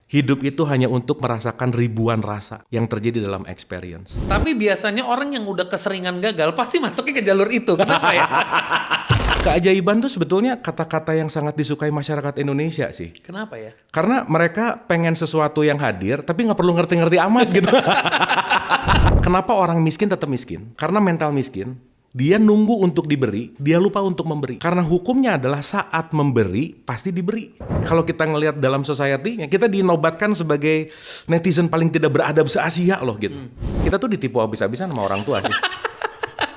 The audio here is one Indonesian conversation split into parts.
Hidup itu hanya untuk merasakan ribuan rasa yang terjadi dalam experience. Tapi biasanya orang yang udah keseringan gagal pasti masuknya ke jalur itu. Kenapa ya? Keajaiban tuh sebetulnya kata-kata yang sangat disukai masyarakat Indonesia sih. Kenapa ya? Karena mereka pengen sesuatu yang hadir, tapi nggak perlu ngerti-ngerti amat gitu. Kenapa orang miskin tetap miskin? Karena mental miskin. Dia nunggu untuk diberi, dia lupa untuk memberi. Karena hukumnya adalah saat memberi, pasti diberi. Kalau kita ngelihat dalam society-nya, kita dinobatkan sebagai netizen paling tidak beradab se-Asia loh gitu. Kita tuh ditipu habis-habisan sama orang tua sih.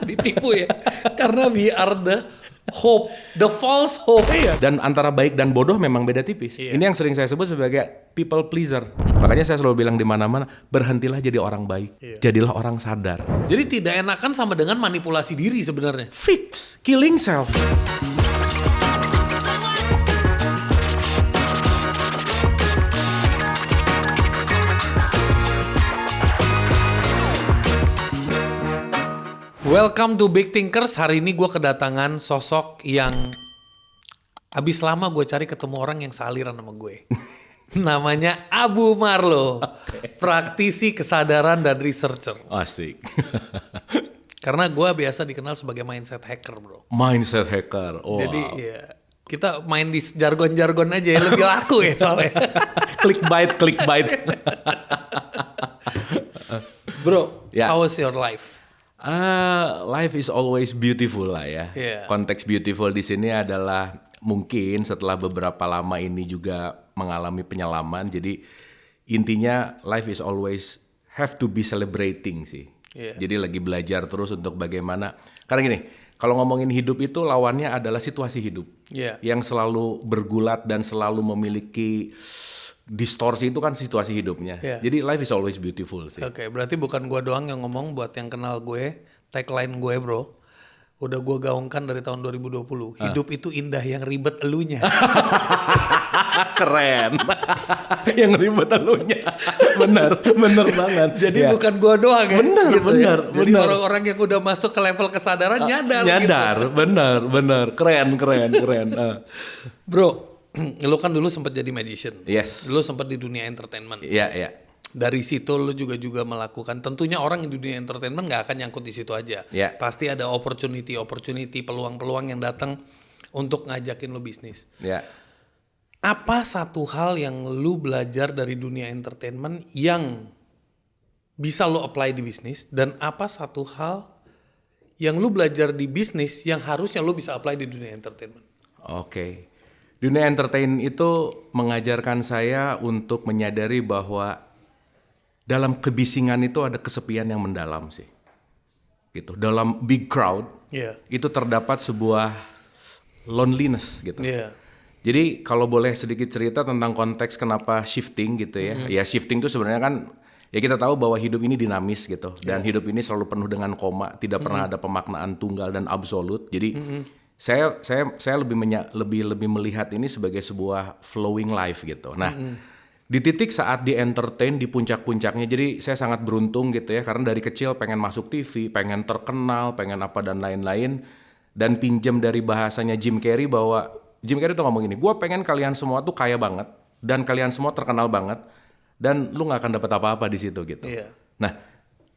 Ditipu ya? Karena we are the hope, the false hope. Iya. Dan antara baik dan bodoh memang beda tipis. Iya. Ini yang sering saya sebut sebagai people pleaser. Makanya saya selalu bilang di mana-mana, berhentilah jadi orang baik. Iya. Jadilah orang sadar. Jadi tidak enakan sama dengan manipulasi diri sebenarnya. Fix, killing self. Welcome to Big Thinkers. Hari ini gue kedatangan sosok yang abis lama gue cari ketemu orang yang sealiran sama gue. Namanya Abu Marlo, praktisi kesadaran dan researcher. Asik. Karena gue biasa dikenal sebagai mindset hacker, bro. Mindset hacker. Wow. Jadi ya kita main di jargon-jargon aja ya, lebih laku ya soalnya. clickbait. Bro, Ya. how was your life? Life is always beautiful lah ya. Yeah. Konteks beautiful di sini adalah mungkin setelah beberapa lama ini juga mengalami penyelaman. Jadi intinya life is always have to be celebrating sih. Yeah. Jadi lagi belajar terus untuk bagaimana. Karena gini, kalau ngomongin hidup itu lawannya adalah situasi hidup. Yeah. Yang selalu bergulat dan selalu memiliki distorsi itu kan situasi hidupnya. Yeah. Jadi life is always beautiful sih. Oke, berarti bukan gue doang yang ngomong. Buat yang kenal gue, tagline gue bro, udah gue gaungkan dari tahun 2020. Hidup itu indah, yang ribet elunya. Keren. Yang ribet elunya. Bener banget. Jadi Ya. bukan gue doang ya. Bener. Jadi orang-orang yang udah masuk ke level kesadaran nyadar. Nyadar, Gitu. bener. Keren. Bro, lu kan dulu sempat jadi magician. Yes. Dulu sempat di dunia entertainment. Iya. Dari situ lu juga melakukan. Tentunya orang di dunia entertainment nggak akan nyangkut di situ aja. Iya. Pasti ada opportunity, peluang-peluang yang datang untuk ngajakin lu bisnis. Ya. Apa satu hal yang lu belajar dari dunia entertainment yang bisa lu apply di bisnis, dan apa satu hal yang lu belajar di bisnis yang harusnya lu bisa apply di dunia entertainment? Oke. Dunia entertain itu mengajarkan saya untuk menyadari bahwa dalam kebisingan itu ada kesepian yang mendalam sih. Gitu. Dalam big crowd Iya. itu terdapat sebuah loneliness gitu. Iya. Jadi kalau boleh sedikit cerita tentang konteks kenapa shifting gitu ya. Ya shifting itu sebenarnya kan ya kita tahu bahwa hidup ini dinamis gitu. Dan hidup ini selalu penuh dengan koma, tidak pernah ada pemaknaan tunggal dan absolut. Jadi saya lebih melihat ini sebagai sebuah flowing life gitu. Nah, di titik saat di entertain di puncak-puncaknya, jadi saya sangat beruntung gitu ya, karena dari kecil pengen masuk TV, pengen terkenal, pengen apa dan lain-lain, dan pinjam dari bahasanya Jim Carrey bahwa Jim Carrey tuh ngomong gini, gue pengen kalian semua tuh kaya banget dan kalian semua terkenal banget dan lu nggak akan dapat apa-apa di situ gitu. Iya. Nah,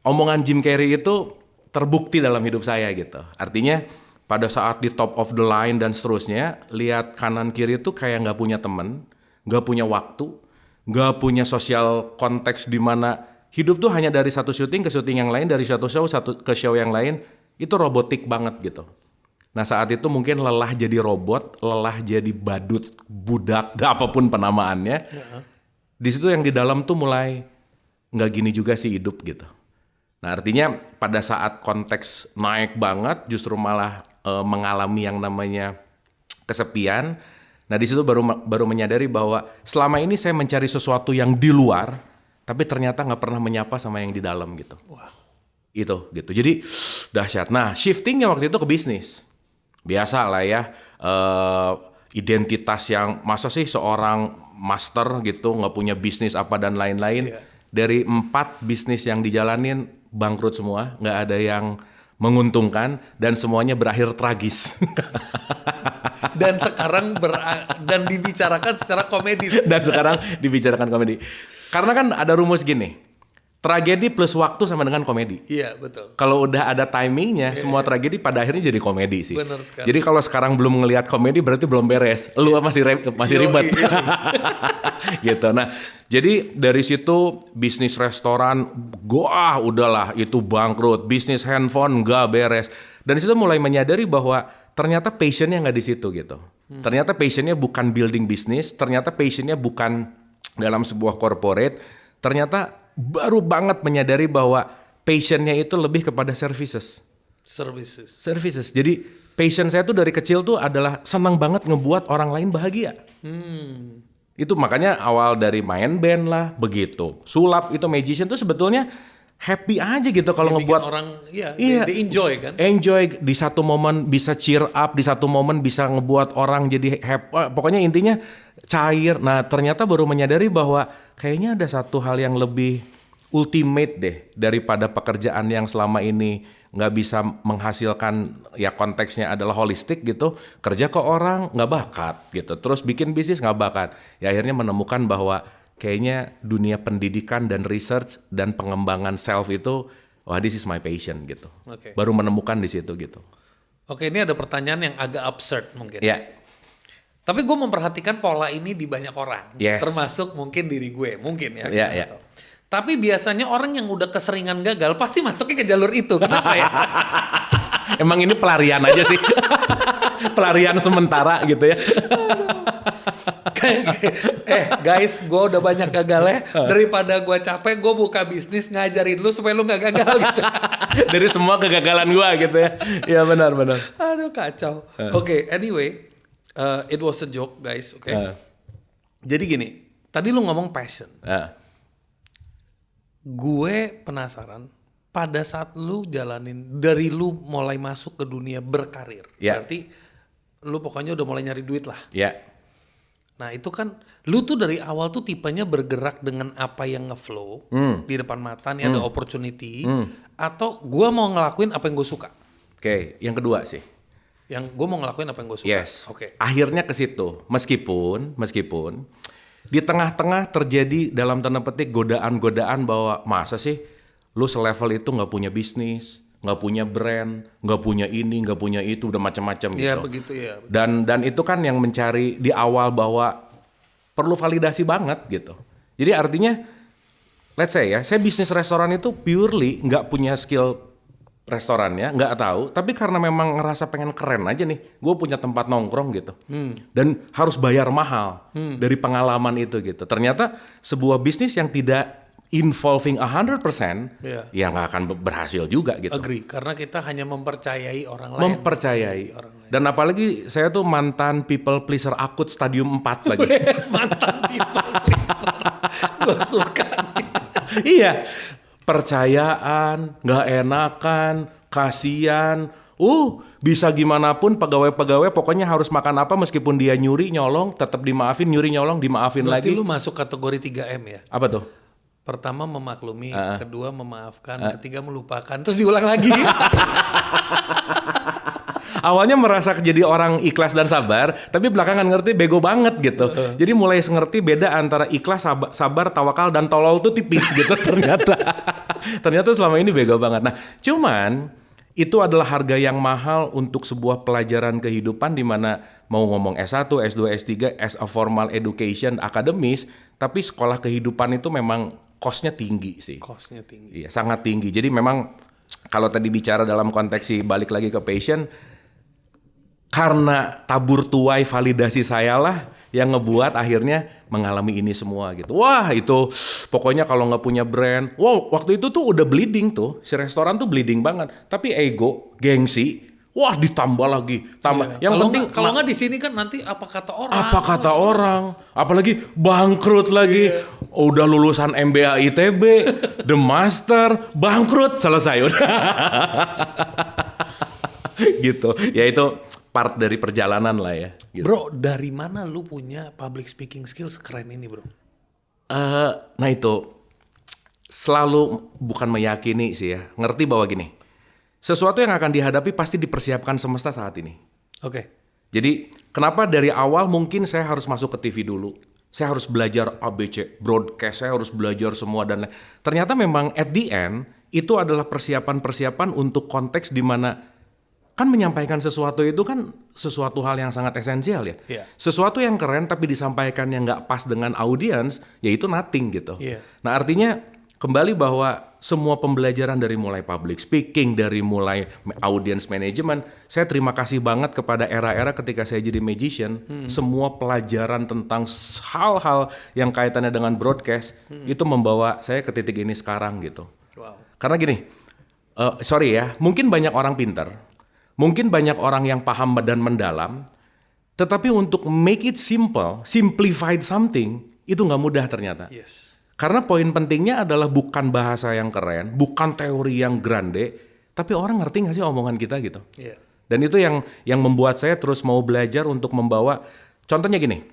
omongan Jim Carrey itu terbukti dalam hidup saya gitu. Artinya pada saat di top of the line dan seterusnya, lihat kanan kiri tuh kayak nggak punya teman, nggak punya waktu, nggak punya sosial konteks di mana hidup tuh hanya dari satu syuting ke syuting yang lain, dari satu show ke show yang lain, itu robotik banget gitu. Nah saat itu mungkin lelah jadi robot, lelah jadi badut, budak, apapun penamaannya. Di situ yang di dalam tuh mulai nggak gini juga sih hidup gitu. Nah artinya pada saat konteks naik banget justru malah mengalami yang namanya kesepian. Nah di situ baru menyadari bahwa selama ini saya mencari sesuatu yang di luar, tapi ternyata nggak pernah menyapa sama yang di dalam gitu. Wow. Itu gitu. Jadi dahsyat. Nah shiftingnya waktu itu ke bisnis. Biasa lah ya, identitas yang masa sih seorang master gitu nggak punya bisnis apa dan lain-lain. Iya. Dari 4 bisnis yang dijalanin bangkrut semua, nggak ada yang menguntungkan, dan semuanya berakhir tragis. Dan sekarang dan dibicarakan secara komedi. Dan sekarang dibicarakan komedi. Karena kan ada rumus gini, tragedi plus waktu sama dengan komedi. Iya, betul. Kalau udah ada timingnya, semua tragedi pada akhirnya jadi komedi sih. Benar sekali. Jadi kalau sekarang belum ngelihat komedi berarti belum beres. Lu masih ribet. Gitu. Nah, jadi dari situ bisnis restoran, udahlah itu bangkrut. Bisnis handphone nggak beres. Dan di situ mulai menyadari bahwa ternyata passionnya nggak di situ gitu. Ternyata passionnya bukan building bisnis. Ternyata passionnya bukan dalam sebuah corporate. Ternyata baru banget menyadari bahwa passionnya itu lebih kepada services. Jadi passion saya tuh dari kecil tuh adalah senang banget ngebuat orang lain bahagia. Itu makanya awal dari main band lah, begitu. Sulap itu magician tuh sebetulnya happy aja gitu kalau ngebuat orang they enjoy kan. Enjoy di satu momen bisa cheer up, di satu momen bisa ngebuat orang jadi happy. Pokoknya intinya cair. Nah, ternyata baru menyadari bahwa kayaknya ada satu hal yang lebih ultimate deh daripada pekerjaan yang selama ini nggak bisa menghasilkan, ya konteksnya adalah holistik gitu, kerja ke orang nggak bakat gitu, terus bikin bisnis nggak bakat. Ya akhirnya menemukan bahwa kayaknya dunia pendidikan dan research dan pengembangan self itu, wah this is my passion gitu. Baru menemukan di situ gitu. Oke, ini ada pertanyaan yang agak absurd mungkin. Ya. Tapi gue memperhatikan pola ini di banyak orang, Yes. termasuk mungkin diri gue, mungkin ya. Ya, ya. Tapi biasanya orang yang udah keseringan gagal pasti masuknya ke jalur itu. Kenapa ya? Emang ini pelarian aja sih, pelarian sementara gitu ya. Guys, gue udah banyak gagal ya. Daripada gue capek, gue buka bisnis ngajarin lu supaya lu nggak gagal gitu. Dari semua kegagalan gue gitu ya. Ya benar. Aduh kacau. Oke, anyway, it was a joke guys. Oke. Jadi gini, tadi lu ngomong passion. Gue penasaran. Pada saat lu jalanin, dari lu mulai masuk ke dunia berkarir, berarti lu pokoknya udah mulai nyari duit lah. Nah itu kan, lu tuh dari awal tuh tipenya bergerak dengan apa yang ngeflow di depan mata, nih ada opportunity, atau gue mau ngelakuin apa yang gue suka. Oke, yang kedua sih. Yang gue mau ngelakuin apa yang gue suka. Yes. Akhirnya ke situ, meskipun di tengah-tengah terjadi dalam tanda petik godaan-godaan bahwa masa sih lu selevel itu nggak punya bisnis, nggak punya brand, nggak punya ini, nggak punya itu, udah macam-macam gitu. Iya begitu ya. Dan itu kan yang mencari di awal bahwa perlu validasi banget gitu. Jadi artinya, let's say ya, saya bisnis restoran itu purely nggak punya skill restorannya, nggak tahu, tapi karena memang ngerasa pengen keren aja nih, gue punya tempat nongkrong gitu, dan harus bayar mahal dari pengalaman itu gitu. Ternyata sebuah bisnis yang tidak involving 100%, ya nggak akan berhasil juga gitu. Agree, karena kita hanya mempercayai orang lain. Dan apalagi saya tuh mantan people pleaser akut stadium 4 lagi. Mantan people pleaser, gue suka nih. Iya, percayaan, nggak enakan, kasian. Bisa gimana pun pegawai-pegawai pokoknya harus makan apa meskipun dia nyuri nyolong tetap dimaafin, nyuri nyolong dimaafin. Berarti lagi. Lu masuk kategori 3M ya? Apa tuh? Pertama memaklumi, kedua memaafkan, ketiga melupakan, terus diulang lagi. Awalnya merasa jadi orang ikhlas dan sabar, tapi belakangan ngerti bego banget gitu. Jadi mulai ngerti beda antara ikhlas, sabar, tawakal, dan tolol tuh tipis gitu ternyata. Ternyata selama ini bego banget. Nah, cuman itu adalah harga yang mahal untuk sebuah pelajaran kehidupan di mana mau ngomong S1, S2, S3, as a formal education, akademis, tapi sekolah kehidupan itu memang cost-nya tinggi sih. Cost-nya tinggi. Iya, sangat tinggi. Jadi memang kalau tadi bicara dalam konteks balik lagi ke passion, karena tabur tuai validasi saya lah yang ngebuat akhirnya mengalami ini semua gitu. Wah itu pokoknya kalau nggak punya brand, waktu itu tuh udah bleeding tuh, si restoran tuh bleeding banget. Tapi ego, gengsi, wah ditambah lagi, tambah. Yang penting kalau nggak di sini kan nanti apa kata orang? Apa kata orang? Apalagi bangkrut lagi. Udah lulusan MBA ITB, The Master, bangkrut, selesai udah. Gitu. Ya itu part dari perjalanan lah ya. Gitu. Bro, dari mana lu punya public speaking skills keren ini, bro? Nah itu selalu bukan meyakini sih ya. Ngerti bahwa gini, sesuatu yang akan dihadapi pasti dipersiapkan semesta saat ini. Oke. Jadi kenapa dari awal mungkin saya harus masuk ke TV dulu. Saya harus belajar ABC, broadcast, saya harus belajar semua dan ternyata memang at the end itu adalah persiapan-persiapan untuk konteks di mana kan menyampaikan sesuatu itu kan sesuatu hal yang sangat esensial ya. Iya. Sesuatu yang keren tapi disampaikan yang nggak pas dengan audiens, ya itu nothing gitu. Iya. Nah artinya kembali bahwa semua pembelajaran dari mulai public speaking, dari mulai audience management, saya terima kasih banget kepada era-era ketika saya jadi magician, semua pelajaran tentang hal-hal yang kaitannya dengan broadcast, itu membawa saya ke titik ini sekarang gitu. Wow. Karena gini, sorry ya, mungkin banyak orang pinter, mungkin banyak orang yang paham dan mendalam, tetapi untuk make it simple, simplified something, itu nggak mudah ternyata. Yes. Karena poin pentingnya adalah bukan bahasa yang keren, bukan teori yang grande, tapi orang ngerti nggak sih omongan kita gitu. Iya. Dan itu yang membuat saya terus mau belajar untuk membawa, contohnya gini,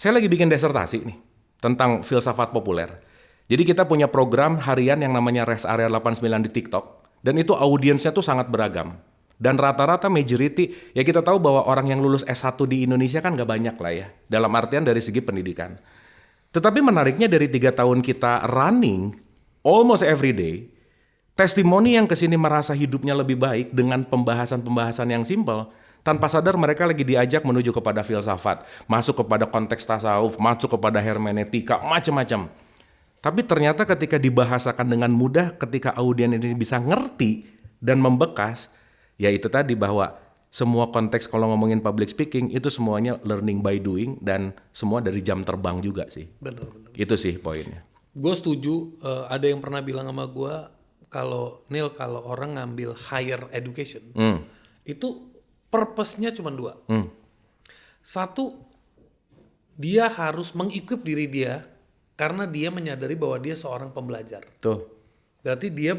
saya lagi bikin disertasi nih tentang filsafat populer. Jadi kita punya program harian yang namanya Rest Area 89 di TikTok, dan itu audiensnya tuh sangat beragam. Dan rata-rata majority, ya kita tahu bahwa orang yang lulus S1 di Indonesia kan nggak banyak lah ya, dalam artian dari segi pendidikan. Tetapi menariknya dari 3 tahun kita running, almost every day, testimoni yang kesini merasa hidupnya lebih baik dengan pembahasan-pembahasan yang simpel, tanpa sadar mereka lagi diajak menuju kepada filsafat, masuk kepada konteks tasawuf, masuk kepada hermeneutika, macam-macam. Tapi ternyata ketika dibahasakan dengan mudah, ketika audien ini bisa ngerti dan membekas, ya itu tadi bahwa semua konteks kalau ngomongin public speaking itu semuanya learning by doing dan semua dari jam terbang juga sih. Bener. Itu sih poinnya. Gue setuju. Ada yang pernah bilang sama gue kalau orang ngambil higher education itu purpose-nya cuma 2. Satu, dia harus mengequip diri dia karena dia menyadari bahwa dia seorang pembelajar. Tuh. Berarti dia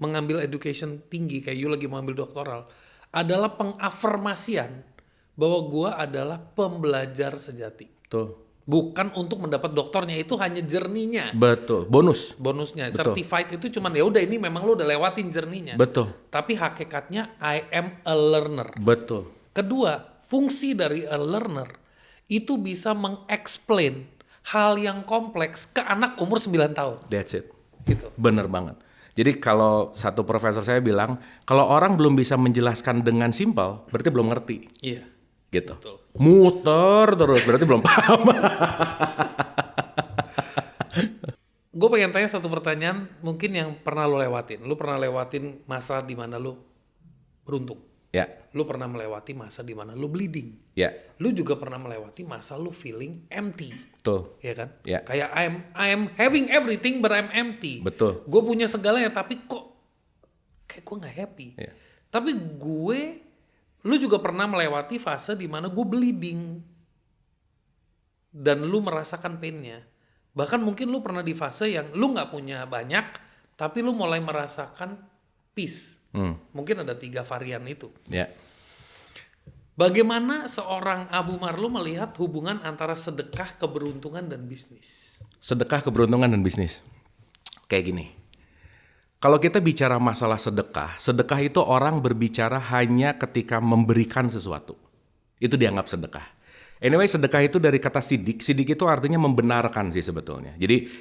mengambil education tinggi kayak you lagi mau ambil doktoral adalah pengafirmasian bahwa gua adalah pembelajar sejati. Tuh. Bukan untuk mendapat doktornya, itu hanya journey-nya. Betul. Bonusnya. Betul. Certified itu cuman ya udah ini memang lu udah lewatin journey-nya. Betul. Tapi hakikatnya I am a learner. Betul. Kedua, fungsi dari a learner itu bisa mengexplain hal yang kompleks ke anak umur 9 tahun. That's it. Gitu. Bener banget. Jadi kalau satu profesor saya bilang, kalau orang belum bisa menjelaskan dengan simpel, berarti belum ngerti. Iya. Gitu. Betul. Muter terus, berarti belum paham. Gue pengen tanya satu pertanyaan mungkin yang pernah lo lewatin. Lo pernah lewatin masa di mana lo beruntung. Ya. Lo pernah melewati masa di mana lo bleeding. Ya. Lu juga pernah melewati masa lu feeling empty. Betul. Ya kan? Ya. Kayak I am having everything but I'm empty. Betul. Gue punya segalanya tapi kok kayak gue gak happy. Ya. Tapi lu juga pernah melewati fase di mana gue bleeding. Dan lu merasakan painnya. Bahkan mungkin lu pernah di fase yang lu gak punya banyak tapi lu mulai merasakan peace. Mungkin ada 3 varian itu. Ya. Bagaimana seorang Abu Marlo melihat hubungan antara sedekah, keberuntungan, dan bisnis? Sedekah, keberuntungan, dan bisnis. Kayak gini. Kalau kita bicara masalah sedekah itu orang berbicara hanya ketika memberikan sesuatu. Itu dianggap sedekah. Anyway, sedekah itu dari kata sidik. Sidik itu artinya membenarkan sih sebetulnya. Jadi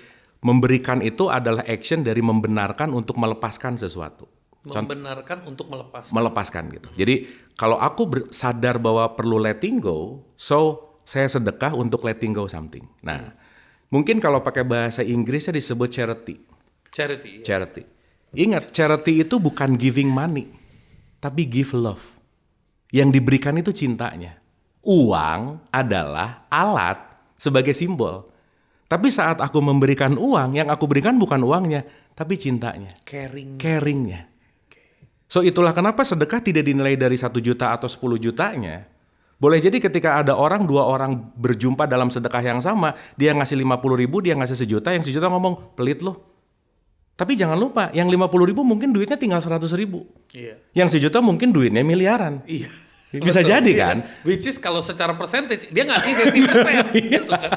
memberikan itu adalah action dari membenarkan untuk melepaskan sesuatu. Membenarkan untuk melepaskan. Melepaskan gitu. Jadi kalau aku sadar bahwa perlu letting go, so saya sedekah untuk letting go something. Nah, mungkin kalau pakai bahasa Inggrisnya disebut charity. Charity. Charity. Ingat, charity itu bukan giving money, tapi give love. Yang diberikan itu cintanya. Uang adalah alat sebagai simbol. Tapi saat aku memberikan uang, yang aku berikan bukan uangnya, tapi cintanya. Caringnya. So itulah kenapa sedekah tidak dinilai dari 1 juta atau 10 jutanya. Boleh jadi ketika ada 2 orang berjumpa dalam sedekah yang sama, dia ngasih 50.000, dia ngasih 1 juta, yang 1 juta ngomong, pelit loh. Tapi jangan lupa, yang 50.000 mungkin duitnya tinggal 100.000. Iya. Yang 1 juta mungkin duitnya miliaran. Iya. Bisa Betul, jadi iya. kan? Which is kalau secara percentage, dia ngasih 50%. gitu kan.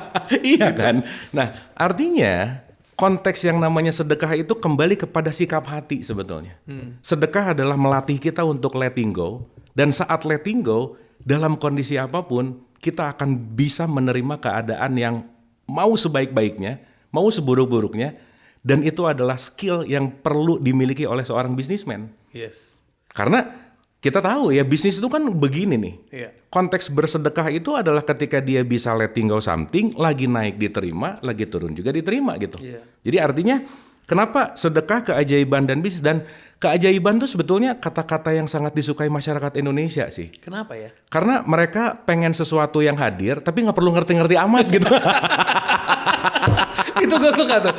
Iya kan? Nah artinya konteks yang namanya sedekah itu kembali kepada sikap hati sebetulnya. Sedekah adalah melatih kita untuk letting go, dan saat letting go, dalam kondisi apapun, kita akan bisa menerima keadaan yang mau sebaik-baiknya, mau seburuk-buruknya, dan itu adalah skill yang perlu dimiliki oleh seorang bisnismen. Yes. Karena kita tahu ya, bisnis itu kan begini nih. Iya. Konteks bersedekah itu adalah ketika dia bisa letting go something, lagi naik diterima, lagi turun juga diterima gitu. Iya. Jadi artinya kenapa sedekah, keajaiban dan bisnis, dan keajaiban itu sebetulnya kata-kata yang sangat disukai masyarakat Indonesia sih. Kenapa ya? Karena mereka pengen sesuatu yang hadir tapi nggak perlu ngerti-ngerti amat gitu. Itu gue suka tuh.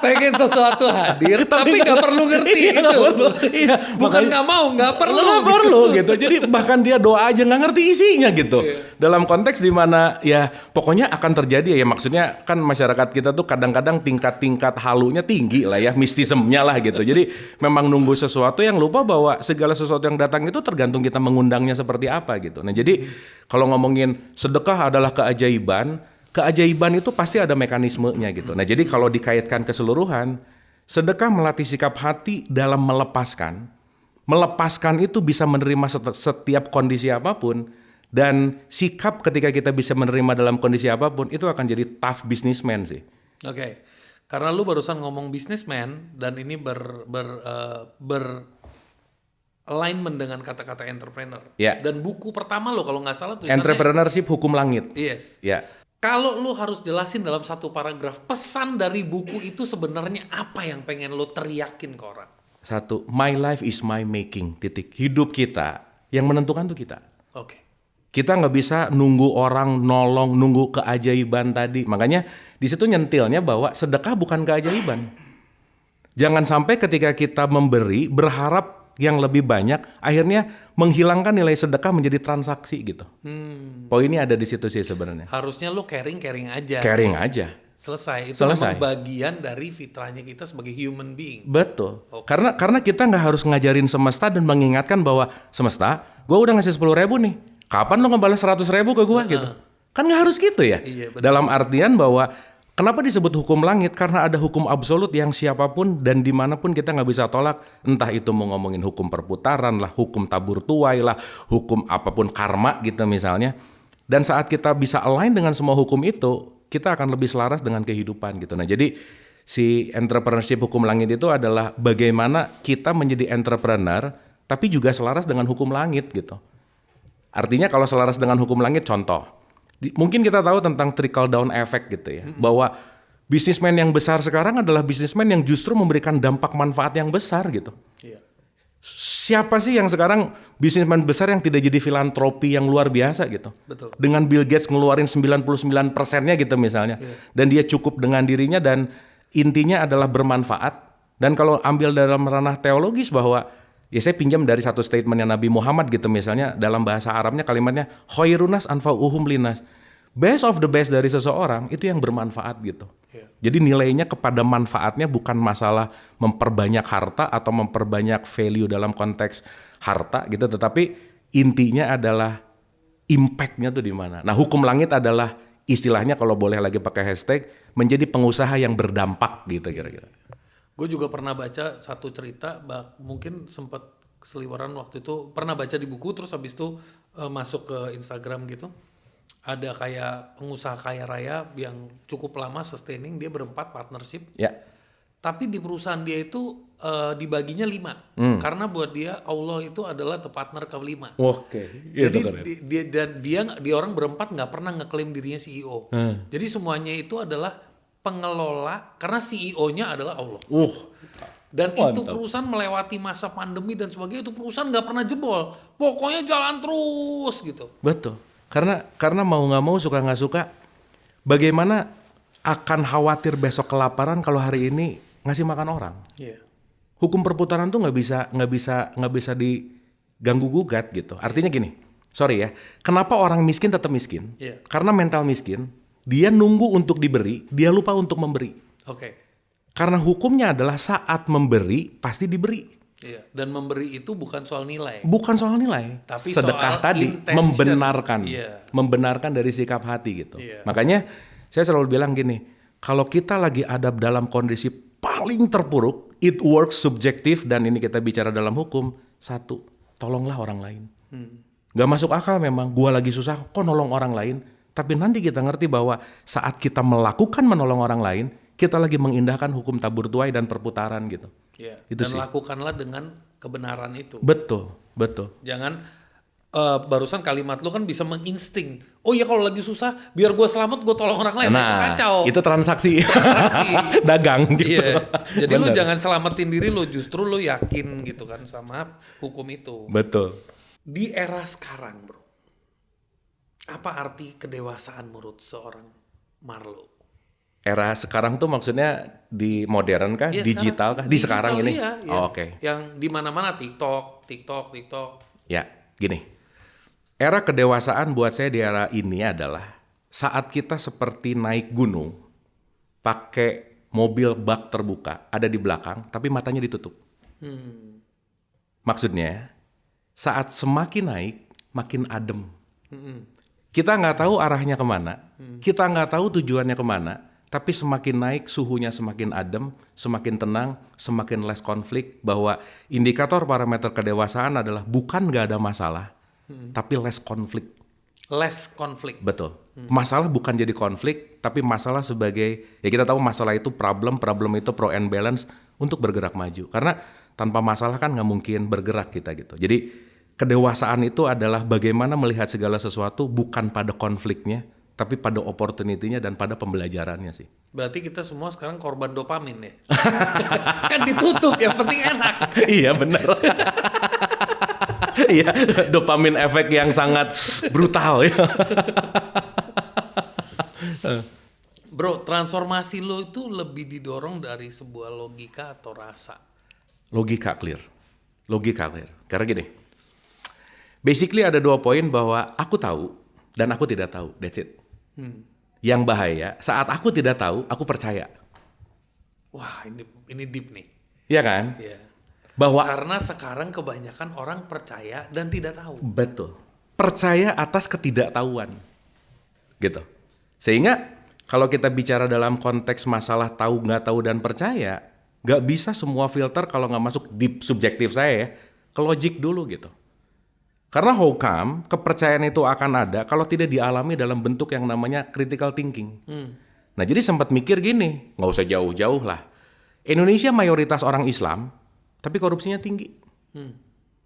Pengen sesuatu hadir tapi nggak perlu ngerti Iya, gitu. nggak perlu. Iya, Bukan nggak mau, nggak perlu. Nggak perlu gitu. Jadi bahkan dia doa aja nggak ngerti isinya gitu. Dalam konteks di mana ya pokoknya akan terjadi ya, maksudnya kan masyarakat kita tuh kadang-kadang tingkat-tingkat halunya tinggi lah ya, mistismenya lah gitu. Jadi memang nunggu sesuatu yang lupa bahwa segala sesuatu yang datang itu tergantung kita mengundangnya seperti apa gitu. Nah jadi kalau ngomongin sedekah adalah keajaiban, keajaiban itu pasti ada mekanismenya gitu. Nah jadi kalau dikaitkan keseluruhan, sedekah melatih sikap hati dalam melepaskan. Melepaskan itu bisa menerima setiap kondisi apapun, dan sikap ketika kita bisa menerima dalam kondisi apapun itu akan jadi tough businessman sih. Oke. Karena lu barusan ngomong businessman dan ini alignment dengan kata-kata entrepreneur. Ya. Dan buku pertama lo kalau nggak salah tulisannya Entrepreneurship Hukum Langit. Yes. Ya. Kalau lu harus jelasin dalam satu paragraf pesan dari buku itu sebenarnya apa yang pengen lu teriakin ke orang? Satu, my life is my making. Titik. Hidup kita yang menentukan tuh kita. Oke. Kita nggak bisa nunggu orang nolong, nunggu keajaiban tadi. Makanya di situ nyentilnya bahwa sedekah bukan keajaiban. Jangan sampai ketika kita memberi berharap yang lebih banyak, akhirnya menghilangkan nilai sedekah menjadi transaksi gitu. Poinnya ada di situ sih sebenarnya. Harusnya lu caring aja. Caring aja. Selesai. Itu Selesai. memang bagian dari fitrahnya kita sebagai human being. Betul. Karena kita nggak harus ngajarin semesta dan mengingatkan bahwa semesta, gue udah ngasih 10.000 nih. Kapan lo ngebalas 100.000 ke gue gitu? Kan nggak harus gitu ya. Iya, benar. Dalam artian bahwa kenapa disebut hukum langit? Karena ada hukum absolut yang siapapun dan dimanapun kita nggak bisa tolak. Entah itu mau ngomongin hukum perputaran lah, hukum tabur tuai lah, hukum apapun karma gitu misalnya. Dan saat kita bisa align dengan semua hukum itu, kita akan lebih selaras dengan kehidupan gitu. Nah jadi si entrepreneurship hukum langit itu adalah bagaimana kita menjadi entrepreneur tapi juga selaras dengan hukum langit gitu. Artinya kalau selaras dengan hukum langit, contoh, mungkin kita tahu tentang trickle down effect gitu ya, bahwa bisnismen yang besar sekarang adalah bisnismen yang justru memberikan dampak manfaat yang besar gitu. Iya. Siapa sih yang sekarang bisnismen besar yang tidak jadi filantropi yang luar biasa gitu? Betul. Dengan Bill Gates ngeluarin 99%-nya gitu misalnya, dan dia cukup dengan dirinya dan intinya adalah bermanfaat. Dan kalau ambil dalam ranah teologis bahwa ya saya pinjam dari satu statementnya Nabi Muhammad gitu misalnya, dalam bahasa Arabnya kalimatnya khairunas anfa'uhum linas. Best of the best dari seseorang itu yang bermanfaat gitu. Jadi nilainya kepada manfaatnya, bukan masalah memperbanyak harta atau memperbanyak value dalam konteks harta gitu, tetapi intinya adalah impact-nya tuh di mana. Nah, hukum langit adalah istilahnya kalau boleh lagi pakai hashtag menjadi pengusaha yang berdampak gitu kira-kira. Gue juga pernah baca satu cerita, mungkin sempat keseliweran waktu itu, pernah baca di buku terus habis itu masuk ke Instagram gitu. Ada kayak pengusaha kaya raya yang cukup lama sustaining, dia berempat partnership. Ya. Tapi di perusahaan dia itu dibaginya 5. Karena buat dia Allah itu adalah the partner ke-5. Oke. Jadi dia orang berempat nggak pernah ngeklaim dirinya CEO. Jadi semuanya itu adalah pengelola, karena CEO-nya adalah Allah. Dan mantap. itu perusahaan melewati masa pandemi dan sebagainya, itu perusahaan nggak pernah jebol. Pokoknya jalan terus gitu. Betul. Karena mau nggak mau, suka nggak suka, bagaimana akan khawatir besok kelaparan kalau hari ini ngasih makan orang. Yeah. Hukum perputaran tuh nggak bisa diganggu gugat gitu. Artinya gini, sorry ya, kenapa orang miskin tetap miskin? Yeah. Karena mental miskin. Dia nunggu untuk diberi, dia lupa untuk memberi. Oke. Karena hukumnya adalah saat memberi pasti diberi. Iya. Dan memberi itu bukan soal nilai. Bukan soal nilai. Tapi sedekah soal tadi intention. membenarkan dari sikap hati gitu. Iya. Makanya saya selalu bilang gini, Kalau kita lagi ada dalam kondisi paling terpuruk, it works subjektif, dan ini kita bicara dalam hukum. Satu, tolonglah orang lain. Gak masuk akal memang, gua lagi susah, kok nolong orang lain. Tapi nanti kita ngerti bahwa saat kita melakukan menolong orang lain, kita lagi mengindahkan hukum tabur tuai dan perputaran gitu. Iya. Itu Dan sih. lakukanlah dengan kebenaran itu. Betul. Jangan barusan kalimat lu kan bisa menginsting. Oh ya kalau lagi susah, biar gue selamat gue tolong orang lain. Itu kacau. Itu transaksi. Dagang gitu. Iya. Jadi lu Bener. jangan selamatin diri lu, justru lu yakin gitu kan sama hukum itu. Betul. Di era sekarang, bro, apa arti kedewasaan menurut seorang Marlo? Era sekarang tuh maksudnya di modern kah? Iya, Digital kah? Di sekarang ini? Iya, iya. Oh, oke. Yang di mana-mana TikTok. Ya, gini. Era kedewasaan buat saya di era ini adalah saat kita seperti naik gunung, pakai mobil bak terbuka, ada di belakang, tapi matanya ditutup. Maksudnya, saat semakin naik, makin adem. Kita nggak tahu arahnya kemana, kita nggak tahu tujuannya kemana, tapi semakin naik suhunya semakin adem, semakin tenang, semakin less konflik, bahwa indikator parameter kedewasaan adalah bukan nggak ada masalah, tapi less konflik. Less konflik. Betul. Masalah bukan jadi konflik, tapi masalah sebagai, ya kita tahu masalah itu problem itu pro and balance untuk bergerak maju. Karena tanpa masalah kan nggak mungkin bergerak kita gitu. Jadi kedewasaan itu adalah bagaimana melihat segala sesuatu bukan pada konfliknya, tapi pada opportunity-nya dan pada pembelajarannya sih. Berarti kita semua sekarang korban dopamin ya? Kan ditutup, yang penting enak. Iya benar. Iya, dopamin efek yang sangat brutal ya. Bro, transformasi lo itu lebih didorong dari sebuah logika atau rasa? Logika clear. Karena gini, basically ada 2 poin bahwa aku tahu dan aku tidak tahu. That's it. Yang bahaya, saat aku tidak tahu, aku percaya. Wah, ini deep nih. Iya kan? Iya. Bahwa Karena sekarang kebanyakan orang percaya dan tidak tahu. betul. Percaya atas ketidaktahuan. Gitu. Sehingga kalau kita bicara dalam konteks masalah tahu, nggak tahu, dan percaya, nggak bisa semua filter kalau nggak masuk deep subjektif saya ya, ke logik dulu gitu. Karena how come kepercayaan itu akan ada kalau tidak dialami dalam bentuk yang namanya critical thinking. Nah jadi sempat mikir gini, nggak usah jauh-jauh lah. Indonesia mayoritas orang Islam, tapi korupsinya tinggi.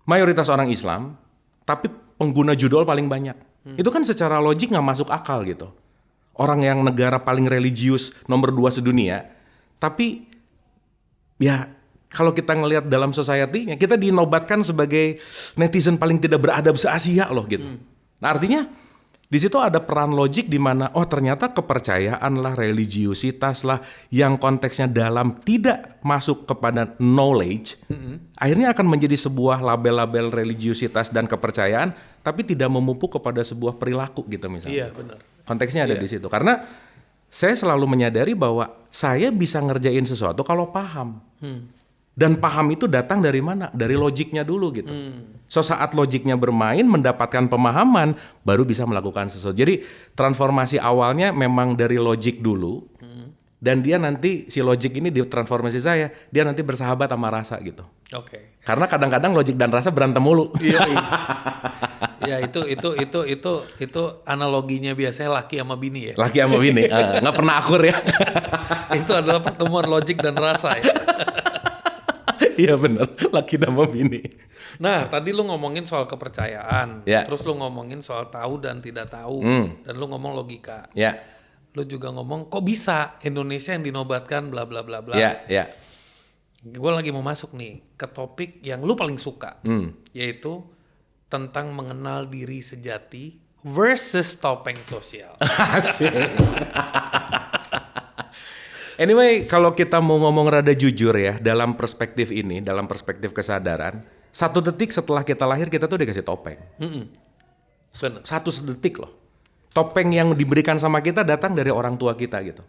Mayoritas orang Islam, tapi pengguna judol paling banyak. Itu kan secara logik nggak masuk akal gitu. Orang yang negara paling religius nomor 2 sedunia, tapi ya kalau kita ngelihat dalam society-nya, kita dinobatkan sebagai netizen paling tidak beradab se-Asia loh gitu. Nah artinya di situ ada peran logik di mana ternyata kepercayaan lah, religiusitas lah yang konteksnya dalam tidak masuk kepada knowledge, akhirnya akan menjadi sebuah label-label religiusitas dan kepercayaan, tapi tidak memupuk kepada sebuah perilaku gitu misalnya. Iya, benar. Konteksnya ada di situ. Karena saya selalu menyadari bahwa saya bisa ngerjain sesuatu kalau paham. Dan paham itu datang dari mana? Dari logiknya dulu gitu. So saat logiknya bermain, mendapatkan pemahaman, baru bisa melakukan sesuatu. Jadi transformasi awalnya memang dari logik dulu, dan dia nanti si logik ini di transformasi saya, dia nanti bersahabat sama rasa gitu. Oke. Karena kadang-kadang logik dan rasa berantem mulu. Iya. Ya itu analoginya biasanya laki sama bini ya. Laki sama bini, nggak pernah akur ya. Itu adalah pertemuan logik dan rasa ya. Iya benar, laki sama bini. Nah, tadi lu ngomongin soal kepercayaan, Ya. terus lu ngomongin soal tahu dan tidak tahu, dan lu ngomong logika. Ya, Lu juga ngomong kok bisa Indonesia yang dinobatkan bla bla bla bla. ya. Gue lagi mau masuk nih ke topik yang lu paling suka, yaitu tentang mengenal diri sejati versus topeng sosial. Asik. Anyway, kalau kita mau ngomong rada jujur ya, dalam perspektif ini, dalam perspektif kesadaran, 1 detik setelah kita lahir kita tuh dikasih topeng. Bener. 1 detik loh. Topeng yang diberikan sama kita datang dari orang tua kita gitu.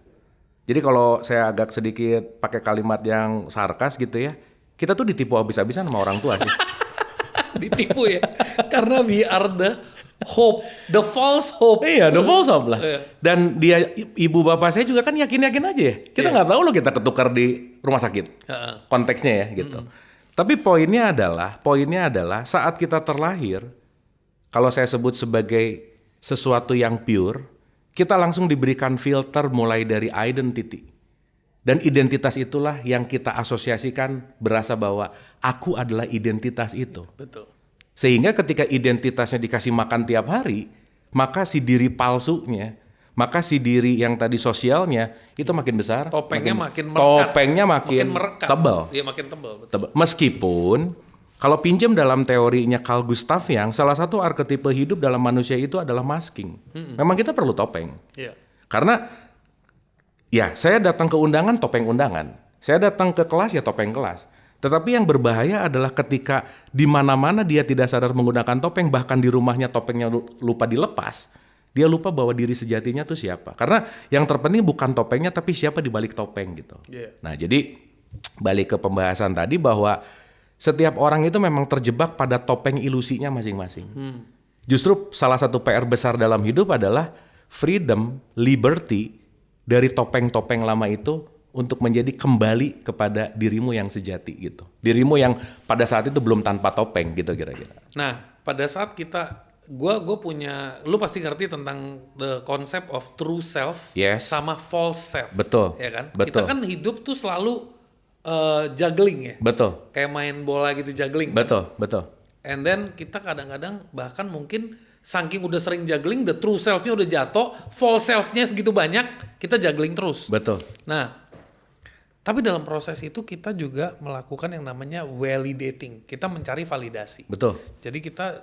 Jadi kalau saya agak sedikit pakai kalimat yang sarkas gitu ya, kita tuh ditipu habis-habisan sama orang tua sih. Ditipu ya, karena we are the Hope, the false hope. Iya, the false hope lah. Iya. Dan dia, ibu bapak saya juga kan yakin-yakin aja ya. Kita nggak tahu loh kita ketukar di rumah sakit. Konteksnya ya gitu. Tapi poinnya adalah saat kita terlahir, kalau saya sebut sebagai sesuatu yang pure, kita langsung diberikan filter mulai dari identity. Dan identitas itulah yang kita asosiasikan berasa bahwa aku adalah identitas itu. Betul. Sehingga ketika identitasnya dikasih makan tiap hari, maka si diri palsunya, maka si diri yang tadi sosialnya itu makin besar. Topengnya makin merekat. Topengnya makin merekat. tebal. Iya, makin tebal. Betul. Tebal. Meskipun kalau pinjam dalam teorinya Carl Gustav Jung, salah satu arketipe hidup dalam manusia itu adalah masking. Memang kita perlu topeng. Iya. Karena ya saya datang ke undangan topeng undangan. Saya datang ke kelas ya topeng kelas. Tetapi yang berbahaya adalah ketika di mana-mana dia tidak sadar menggunakan topeng, bahkan di rumahnya topengnya lupa dilepas, dia lupa bahwa diri sejatinya tuh siapa. Karena yang terpenting bukan topengnya, tapi siapa di balik topeng gitu. Yeah. Nah jadi balik ke pembahasan tadi bahwa setiap orang itu memang terjebak pada topeng ilusinya masing-masing. Justru salah satu PR besar dalam hidup adalah freedom, liberty dari topeng-topeng lama itu untuk menjadi kembali kepada dirimu yang sejati gitu. Dirimu yang pada saat itu belum tanpa topeng gitu kira-kira. Nah, pada saat gue punya, lu pasti ngerti tentang the concept of true self Yes. sama false self. Betul. Ya kan? Betul. Kita kan hidup tuh selalu juggling ya. Betul. Kayak main bola gitu juggling. Betul, betul. And then kita kadang-kadang bahkan mungkin saking udah sering juggling, the true self-nya udah jatuh, false self-nya segitu banyak, kita juggling terus. Betul. Nah, tapi dalam proses itu kita juga melakukan yang namanya validating. Kita mencari validasi. Betul. Jadi kita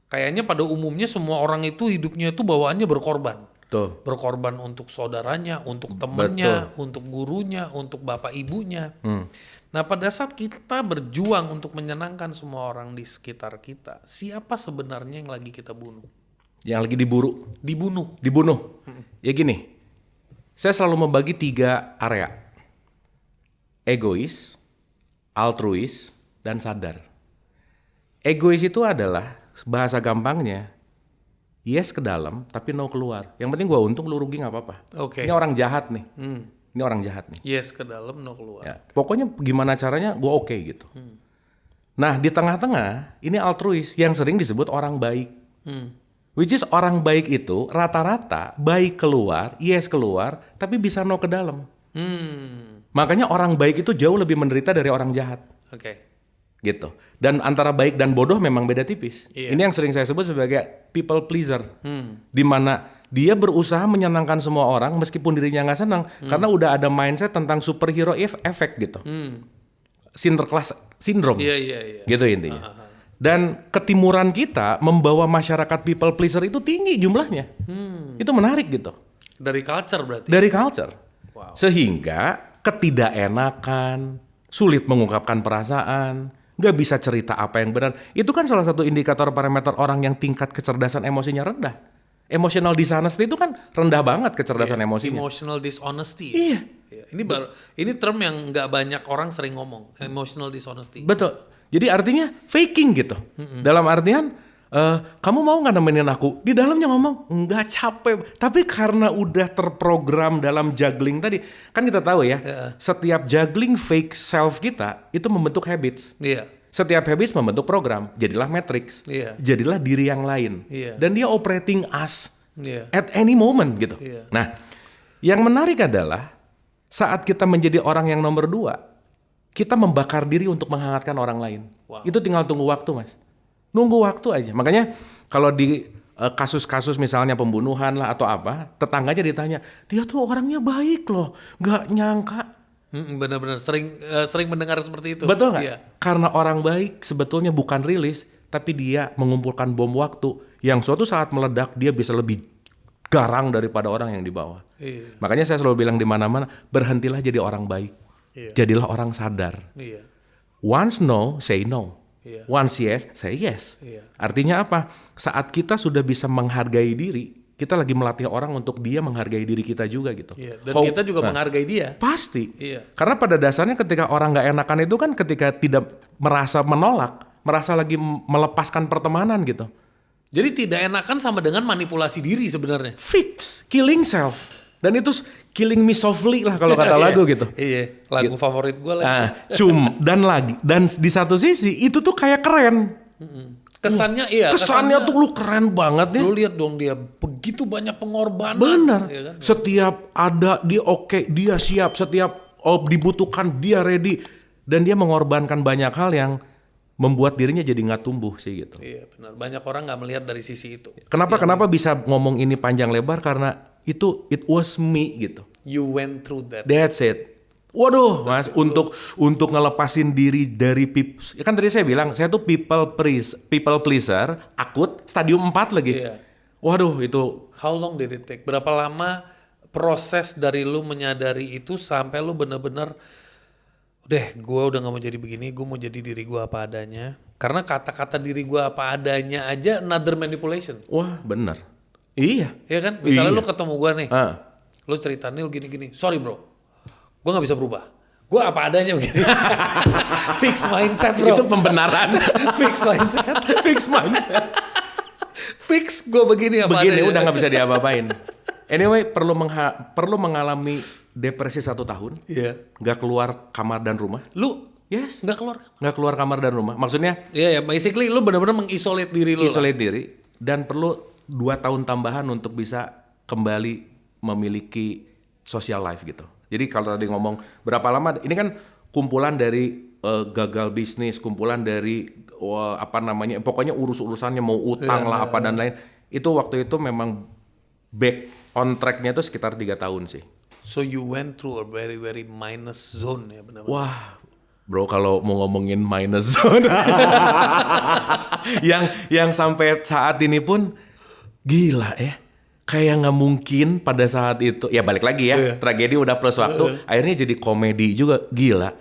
kayaknya pada umumnya semua orang itu hidupnya itu bawaannya berkorban. Betul. Berkorban untuk saudaranya, untuk temennya, untuk gurunya, untuk bapak ibunya. Nah pada saat kita berjuang untuk menyenangkan semua orang di sekitar kita, siapa sebenarnya yang lagi kita bunuh? Yang lagi diburu. Dibunuh. Ya gini, saya selalu membagi 3 area. Egois, altruis, dan sadar. Egois itu adalah, bahasa gampangnya, yes ke dalam, tapi no keluar. Yang penting gua untung, lu rugi gak apa-apa. Oke. Ini orang jahat nih. Ini orang jahat nih. Yes ke dalam, no keluar. Ya, pokoknya gimana caranya gua oke gitu. Nah di tengah-tengah, ini altruis yang sering disebut orang baik. Which is orang baik itu rata-rata baik keluar, yes keluar, tapi bisa no ke dalam. Makanya orang baik itu jauh lebih menderita dari orang jahat. Oke. Gitu. Dan antara baik dan bodoh memang beda tipis. Iya. Ini yang sering saya sebut sebagai people pleaser. Di mana dia berusaha menyenangkan semua orang meskipun dirinya nggak senang. Karena udah ada mindset tentang superhero effect gitu. Sinterklas syndrome. Iya. Gitu intinya. Dan ketimuran kita membawa masyarakat people pleaser itu tinggi jumlahnya. Itu menarik gitu. Dari culture berarti? Dari culture. Wow. Sehingga ketidakenakan, sulit mengungkapkan perasaan, nggak bisa cerita apa yang benar. Itu kan salah satu indikator parameter orang yang tingkat kecerdasan emosinya rendah. Emotional dishonesty itu kan rendah banget kecerdasan emosinya. Emotional dishonesty. Iya. Iya. Ini term yang nggak banyak orang sering ngomong. Emotional dishonesty. Betul. Jadi artinya faking gitu. Dalam artian kamu mau nggak nemenin aku? Di dalamnya ngomong nggak capek. Tapi karena udah terprogram dalam juggling tadi, kan kita tahu ya, setiap juggling fake self kita itu membentuk habits. Iya. Setiap habits membentuk program, jadilah matrix, Iya. jadilah diri yang lain. Iya. Dan dia operating us Iya. at any moment gitu. Iya. Nah, yang menarik adalah saat kita menjadi orang yang nomor 2, kita membakar diri untuk menghangatkan orang lain. Wow. Itu tinggal tunggu waktu, Mas. Nunggu waktu aja. Makanya kalau di kasus-kasus misalnya pembunuhan lah atau apa, tetangganya ditanya, dia tuh orangnya baik loh, nggak nyangka. Benar-benar sering mendengar seperti itu. Betul nggak? Iya. Karena orang baik sebetulnya bukan rilis, tapi dia mengumpulkan bom waktu yang suatu saat meledak dia bisa lebih garang daripada orang yang di bawah. Iya. Makanya saya selalu bilang di mana-mana, berhentilah jadi orang baik. Iya. Jadilah orang sadar. Iya. Once no, say no. Iya. Once yes, say yes. Iya. Artinya apa? Saat kita sudah bisa menghargai diri, kita lagi melatih orang untuk dia menghargai diri kita juga gitu. Iya. Dan kita juga menghargai dia. Pasti. Iya. Karena pada dasarnya ketika orang nggak enakan itu kan ketika tidak merasa menolak, merasa lagi melepaskan pertemanan gitu. Jadi tidak enakan sama dengan manipulasi diri sebenarnya. Fix, killing self. Dan itu killing me softly lah kalau kata lagu gitu. Iya, lagu favorit gue lagi. Nah, dan di satu sisi itu tuh kayak keren. Kesannya iya. Kesannya tuh lu keren banget ya. Lu lihat dong dia begitu banyak pengorbanan. Bener. Ya kan? Setiap ada dia oke, dia siap. Setiap dibutuhkan dia ready. Dan dia mengorbankan banyak hal yang membuat dirinya jadi nggak tumbuh sih gitu. Iya benar. Banyak orang nggak melihat dari sisi itu. Kenapa bisa ngomong ini panjang lebar? Karena itu it was me gitu. You went through that. That's it. Waduh, Mas, untuk ngelepasin diri dari ya kan tadi saya bilang saya tuh people pleaser, akut, stadium 4 lagi. Iya. Waduh, itu How long did it take? Berapa lama proses dari lu menyadari itu sampai lu bener-bener gue udah gak mau jadi begini, gue mau jadi diri gue apa adanya. Karena kata-kata diri gue apa adanya aja another manipulation. wah, bener. Iya. Iya kan? Misalnya Iya. lu ketemu gue nih, lu cerita Nil gini-gini, sorry bro, gue gak bisa berubah. Gue apa adanya begini. Fix mindset bro. Itu pembenaran. Fix mindset. Fix mindset. Fix gue begini apa Begini adanya. udah nggak bisa diapa-apain. Anyway, perlu mengalami depresi 1 tahun, Iya. nggak keluar kamar dan rumah. Lu Yes. nggak keluar. Nggak keluar kamar dan rumah. Maksudnya Iya ya, basically lu benar-benar mengisolate diri lu. isolate diri dan perlu 2 tahun tambahan untuk bisa kembali memiliki social life gitu. Jadi kalau tadi ngomong berapa lama, ini kan kumpulan dari gagal bisnis, kumpulan dari pokoknya urus-urusannya mau utang lah apa dan lain. Itu waktu itu memang back on track-nya itu sekitar 3 tahun sih. So you went through a very very minus zone ya benar-benar. Wah, bro, kalau mau ngomongin minus zone, yang sampai saat ini pun gila ya, kayak nggak mungkin pada saat itu. Ya balik lagi ya, tragedi udah plus waktu, akhirnya jadi komedi juga, gila.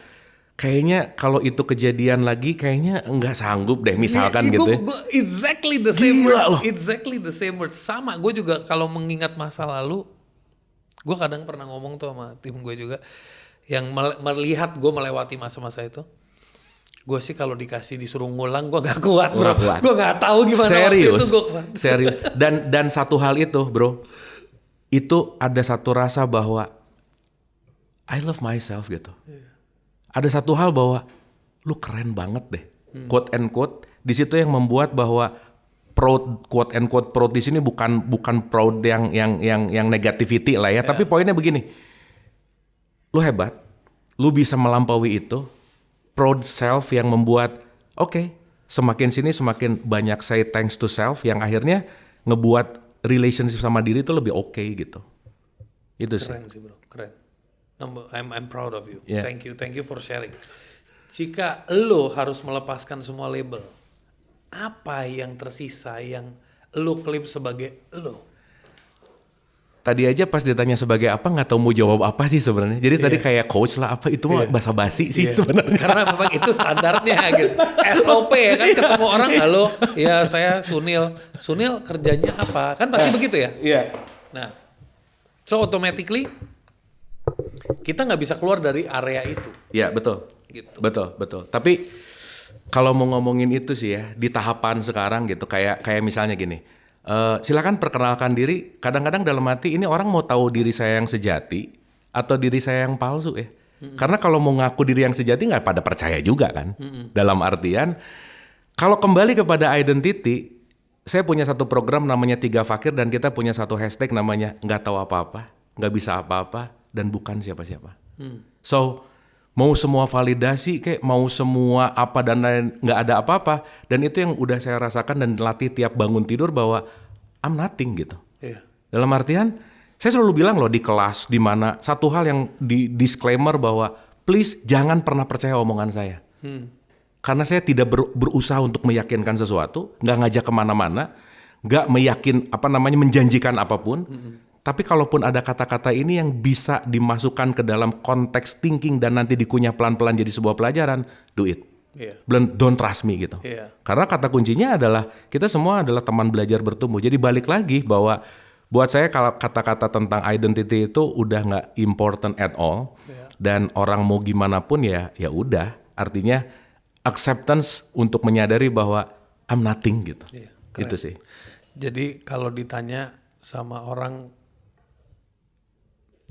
Kayaknya kalau itu kejadian lagi, kayaknya nggak sanggup deh, misalkan gitu. Ya. Exactly the same Gila words. loh. Exactly the same words. Sama, gue juga kalau mengingat masa lalu, gue kadang pernah ngomong tuh sama tim gue juga, yang melihat gue melewati masa-masa itu. Gue sih kalau disuruh ngulang, gue gak kuat bro. Gue gak tahu gimana Serius, waktu itu gue kuat. serius. Dan satu hal itu, bro, itu ada satu rasa bahwa I love myself gitu. Ada satu hal bahwa lu keren banget deh, quote and quote. Di situ yang membuat bahwa proud, quote and quote proud di sini bukan proud yang negativity lah ya. Tapi poinnya begini, lu hebat, lu bisa melampaui itu. Proud self yang membuat semakin sini semakin banyak say thanks to self yang akhirnya ngebuat relationship sama diri itu lebih oke gitu. Itu sih. Keren sih bro, keren. I'm proud of you. Yeah. Thank you for sharing. Jika lo harus melepaskan semua label, apa yang tersisa yang lo klaim sebagai lo? Tadi aja pas ditanya sebagai apa nggak tahu mau jawab apa sih sebenarnya. Jadi tadi kayak coach lah apa itu mah basa-basi sih sebenarnya. Karena memang itu standarnya gitu. SOP ya kan, ketemu orang, halo, ya saya Sunil. Sunil kerjanya apa? Kan pasti begitu ya? Iya. Nah, so automatically kita nggak bisa keluar dari area itu. Iya, betul. Gitu. Betul. Tapi kalau mau ngomongin itu sih ya, di tahapan sekarang gitu, kayak misalnya gini, silakan perkenalkan diri. Kadang-kadang dalam hati ini orang mau tahu diri saya yang sejati atau diri saya yang palsu ya. Karena kalau mau ngaku diri yang sejati nggak pada percaya juga kan. Dalam artian, kalau kembali kepada identity, saya punya satu program namanya 3 Fakir dan kita punya satu hashtag namanya nggak tahu apa-apa, nggak bisa apa-apa, dan bukan siapa-siapa. So, mau semua validasi kayak mau semua apa dan lain, nggak ada apa-apa, dan itu yang udah saya rasakan dan latih tiap bangun tidur bahwa I'm nothing gitu. Iya. Dalam artian saya selalu bilang loh di kelas di mana satu hal yang di disclaimer bahwa please jangan pernah percaya omongan saya. Karena saya tidak berusaha untuk meyakinkan sesuatu, nggak ngajak kemana-mana, nggak menjanjikan apapun. Tapi kalaupun ada kata-kata ini yang bisa dimasukkan ke dalam konteks thinking dan nanti dikunyah pelan-pelan jadi sebuah pelajaran, do it. Iya. Don't trust me gitu. Iya. Karena kata kuncinya adalah kita semua adalah teman belajar bertumbuh. Jadi balik lagi bahwa buat saya kalau kata-kata tentang identity itu udah nggak important at all. Iya. Dan orang mau gimana pun ya udah. Artinya acceptance untuk menyadari bahwa I'm nothing gitu. Iya. Itu sih. Jadi kalau ditanya sama orang,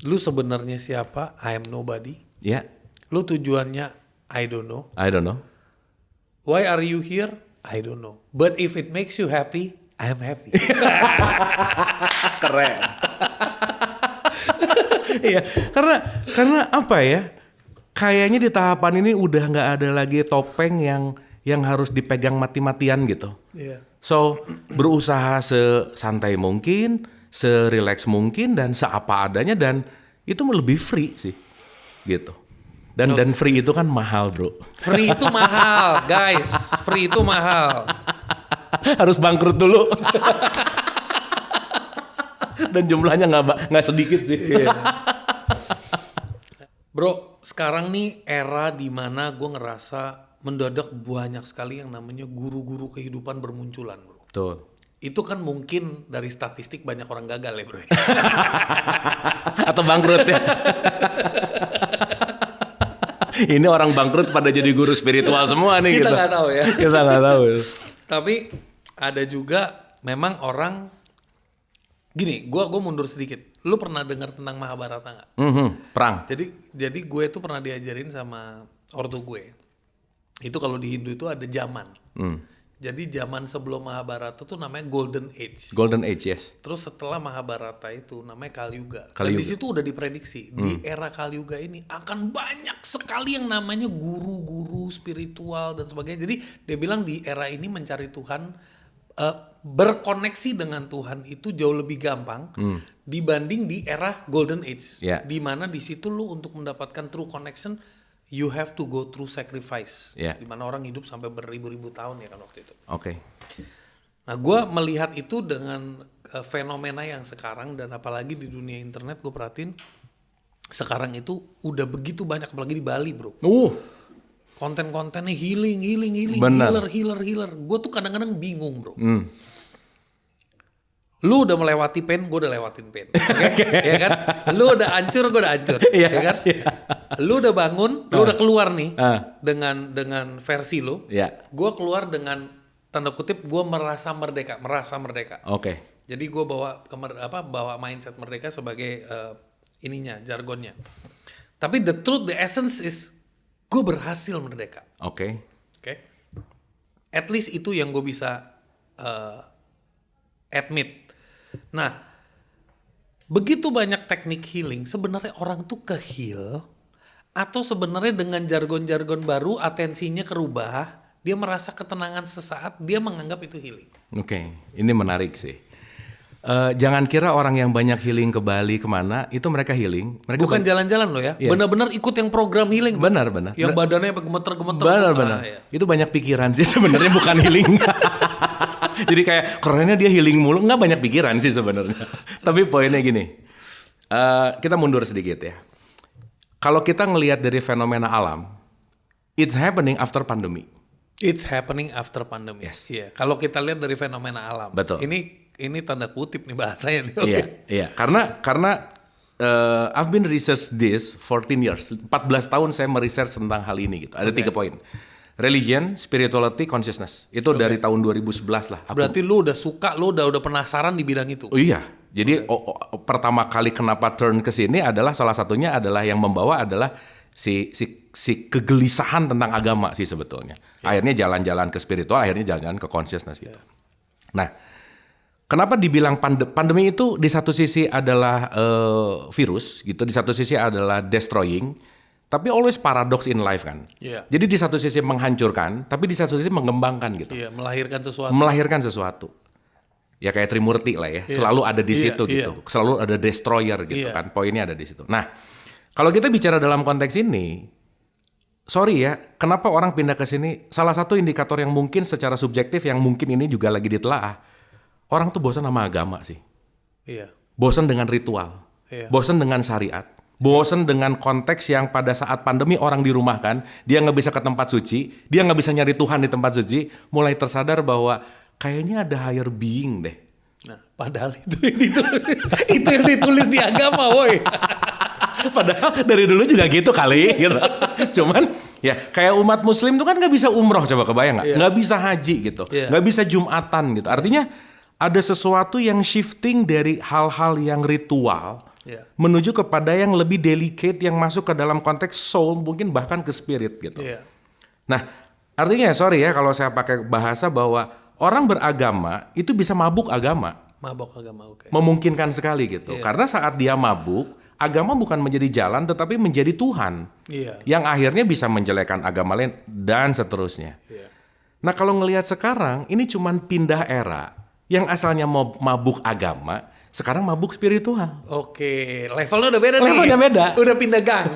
lu sebenarnya siapa? I am nobody. Ya, Lu tujuannya? I don't know. I don't know. Why are you here? I don't know. But if it makes you happy, I am happy. Keren. Iya, karena apa ya? Kayaknya di tahapan ini udah nggak ada lagi topeng yang harus dipegang mati-matian gitu. Iya. So berusaha sesantai mungkin, serileks mungkin dan seapa adanya dan itu lebih free sih, gitu. Dan free itu kan mahal bro. Free itu mahal, guys. Free itu mahal. Harus bangkrut dulu. Dan jumlahnya nggak sedikit sih. Iya. Bro, sekarang nih era dimana gue ngerasa mendadak banyak sekali yang namanya guru-guru kehidupan bermunculan, bro. Tuh. Itu kan mungkin dari statistik banyak orang gagal ya, bro. Atau bangkrut ya. Ini orang bangkrut pada jadi guru spiritual semua nih. Kita nggak tahu ya. Kita nggak tahu. Tapi ada juga memang orang gini. Gue mundur sedikit. Lu pernah dengar tentang Mahabharata nggak? Perang. Jadi gue tuh pernah diajarin sama ortu gue. Itu kalau di Hindu itu ada zaman. Jadi zaman sebelum Mahabharata tuh namanya Golden Age. Golden Age, yes. Terus setelah Mahabharata itu namanya Kali Yuga. Kali Dan di Yuga. situ udah diprediksi di era Kali Yuga ini akan banyak sekali yang namanya guru-guru spiritual dan sebagainya. Jadi dia bilang di era ini mencari Tuhan, berkoneksi dengan Tuhan itu jauh lebih gampang dibanding di era Golden Age. Yeah. Di mana di situ lu untuk mendapatkan true connection you have to go through sacrifice. Yeah. Di mana orang hidup sampai beribu-ribu tahun ya kan waktu itu. Oke. Nah, gue melihat itu dengan fenomena yang sekarang dan apalagi di dunia internet gue perhatiin sekarang itu udah begitu banyak apalagi di Bali, bro. Konten-kontennya healing, Benar. healer. Gue tuh kadang-kadang bingung, bro. Lu udah melewati pain, gue udah lewatin pain. Okay? Ya kan? Lu udah hancur, gue udah hancur. Iya, Ya kan? Lu udah bangun, lu udah keluar nih dengan versi lu. Iya. Gue keluar dengan tanda kutip gue merasa merdeka. Oke. Jadi gue bawa mindset merdeka sebagai jargonnya. Tapi the truth, the essence is gue berhasil merdeka. Oke. Oke. At least itu yang gue bisa admit. Nah, begitu banyak teknik healing, sebenarnya orang tuh ke-heal atau sebenarnya dengan jargon-jargon baru atensinya kerubah, dia merasa ketenangan sesaat, dia menganggap itu healing. Oke, ini menarik sih. Jangan kira orang yang banyak healing ke Bali kemana itu mereka healing. Mereka Bukan jalan-jalan loh ya, Iya. benar-benar ikut yang program healing. tuh. benar. Yang badannya gemeter-gemeter. Benar. Ya. Itu banyak pikiran sih sebenarnya bukan healing. Jadi kayak kerennya dia healing mulu, nggak banyak pikiran sih sebenarnya. Tapi poinnya gini, kita mundur sedikit ya. Kalau kita ngelihat dari fenomena alam, it's happening after pandemi. It's happening after pandemic. Yes. Iya. Kalau kita lihat dari fenomena alam. Betul. Ini tanda kutip nih bahasanya nih. Oke. Iya. Karena I've been research this 14 years. 14 tahun saya meresearch tentang hal ini gitu. Ada 3 poin. Religion, spirituality, consciousness. Itu dari tahun 2011 lah. Berarti lu udah suka, lu udah penasaran di bidang itu. Oh iya. Jadi pertama kali kenapa turn ke sini adalah salah satunya adalah yang membawa adalah si kegelisahan tentang agama sih sebetulnya. Akhirnya jalan-jalan ke spiritual, akhirnya jalan-jalan ke consciousness gitu. Nah, kenapa dibilang pandemi itu di satu sisi adalah virus gitu, di satu sisi adalah destroying. Tapi always paradox in life kan. Iya. Jadi di satu sisi menghancurkan, tapi di satu sisi mengembangkan gitu. Iya, melahirkan sesuatu. Melahirkan sesuatu. Ya kayak Trimurti lah ya. Selalu ada di situ gitu. Selalu ada destroyer gitu kan. Poinnya ada di situ. Nah, kalau kita bicara dalam konteks ini, sorry ya, kenapa orang pindah ke sini? Salah satu indikator yang mungkin secara subjektif yang mungkin ini juga lagi ditelaah. Orang tuh bosan sama agama sih. Iya. Bosan dengan ritual. Iya. Bosan dengan syariat. Bosen dengan konteks yang pada saat pandemi orang dirumahkan, dia nggak bisa ke tempat suci, dia nggak bisa nyari Tuhan di tempat suci, mulai tersadar bahwa kayaknya ada higher being deh. Nah, padahal itu yang ditulis di agama, woi. Padahal dari dulu juga gitu kali gitu. Cuman ya kayak umat muslim tuh kan nggak bisa umroh, coba kebayang nggak? Iya. Nggak bisa haji gitu, Iya. nggak bisa jumatan gitu. Artinya ada sesuatu yang shifting dari hal-hal yang ritual Iya. menuju kepada yang lebih delicate yang masuk ke dalam konteks soul, mungkin bahkan ke spirit gitu. Iya. Nah, artinya sorry ya kalau saya pakai bahasa bahwa orang beragama itu bisa mabuk agama. Mabok agama, oke. Memungkinkan sekali gitu. Iya. Karena saat dia mabuk, agama bukan menjadi jalan tetapi menjadi Tuhan. Iya. Yang akhirnya bisa menjelekkan agama lain dan seterusnya. Iya. Nah, kalau ngelihat sekarang ini cuman pindah era. Yang asalnya mau mabuk agama, sekarang mabuk spiritual. Oke, levelnya udah beda nih. Levelnya beda. Udah pindah gang.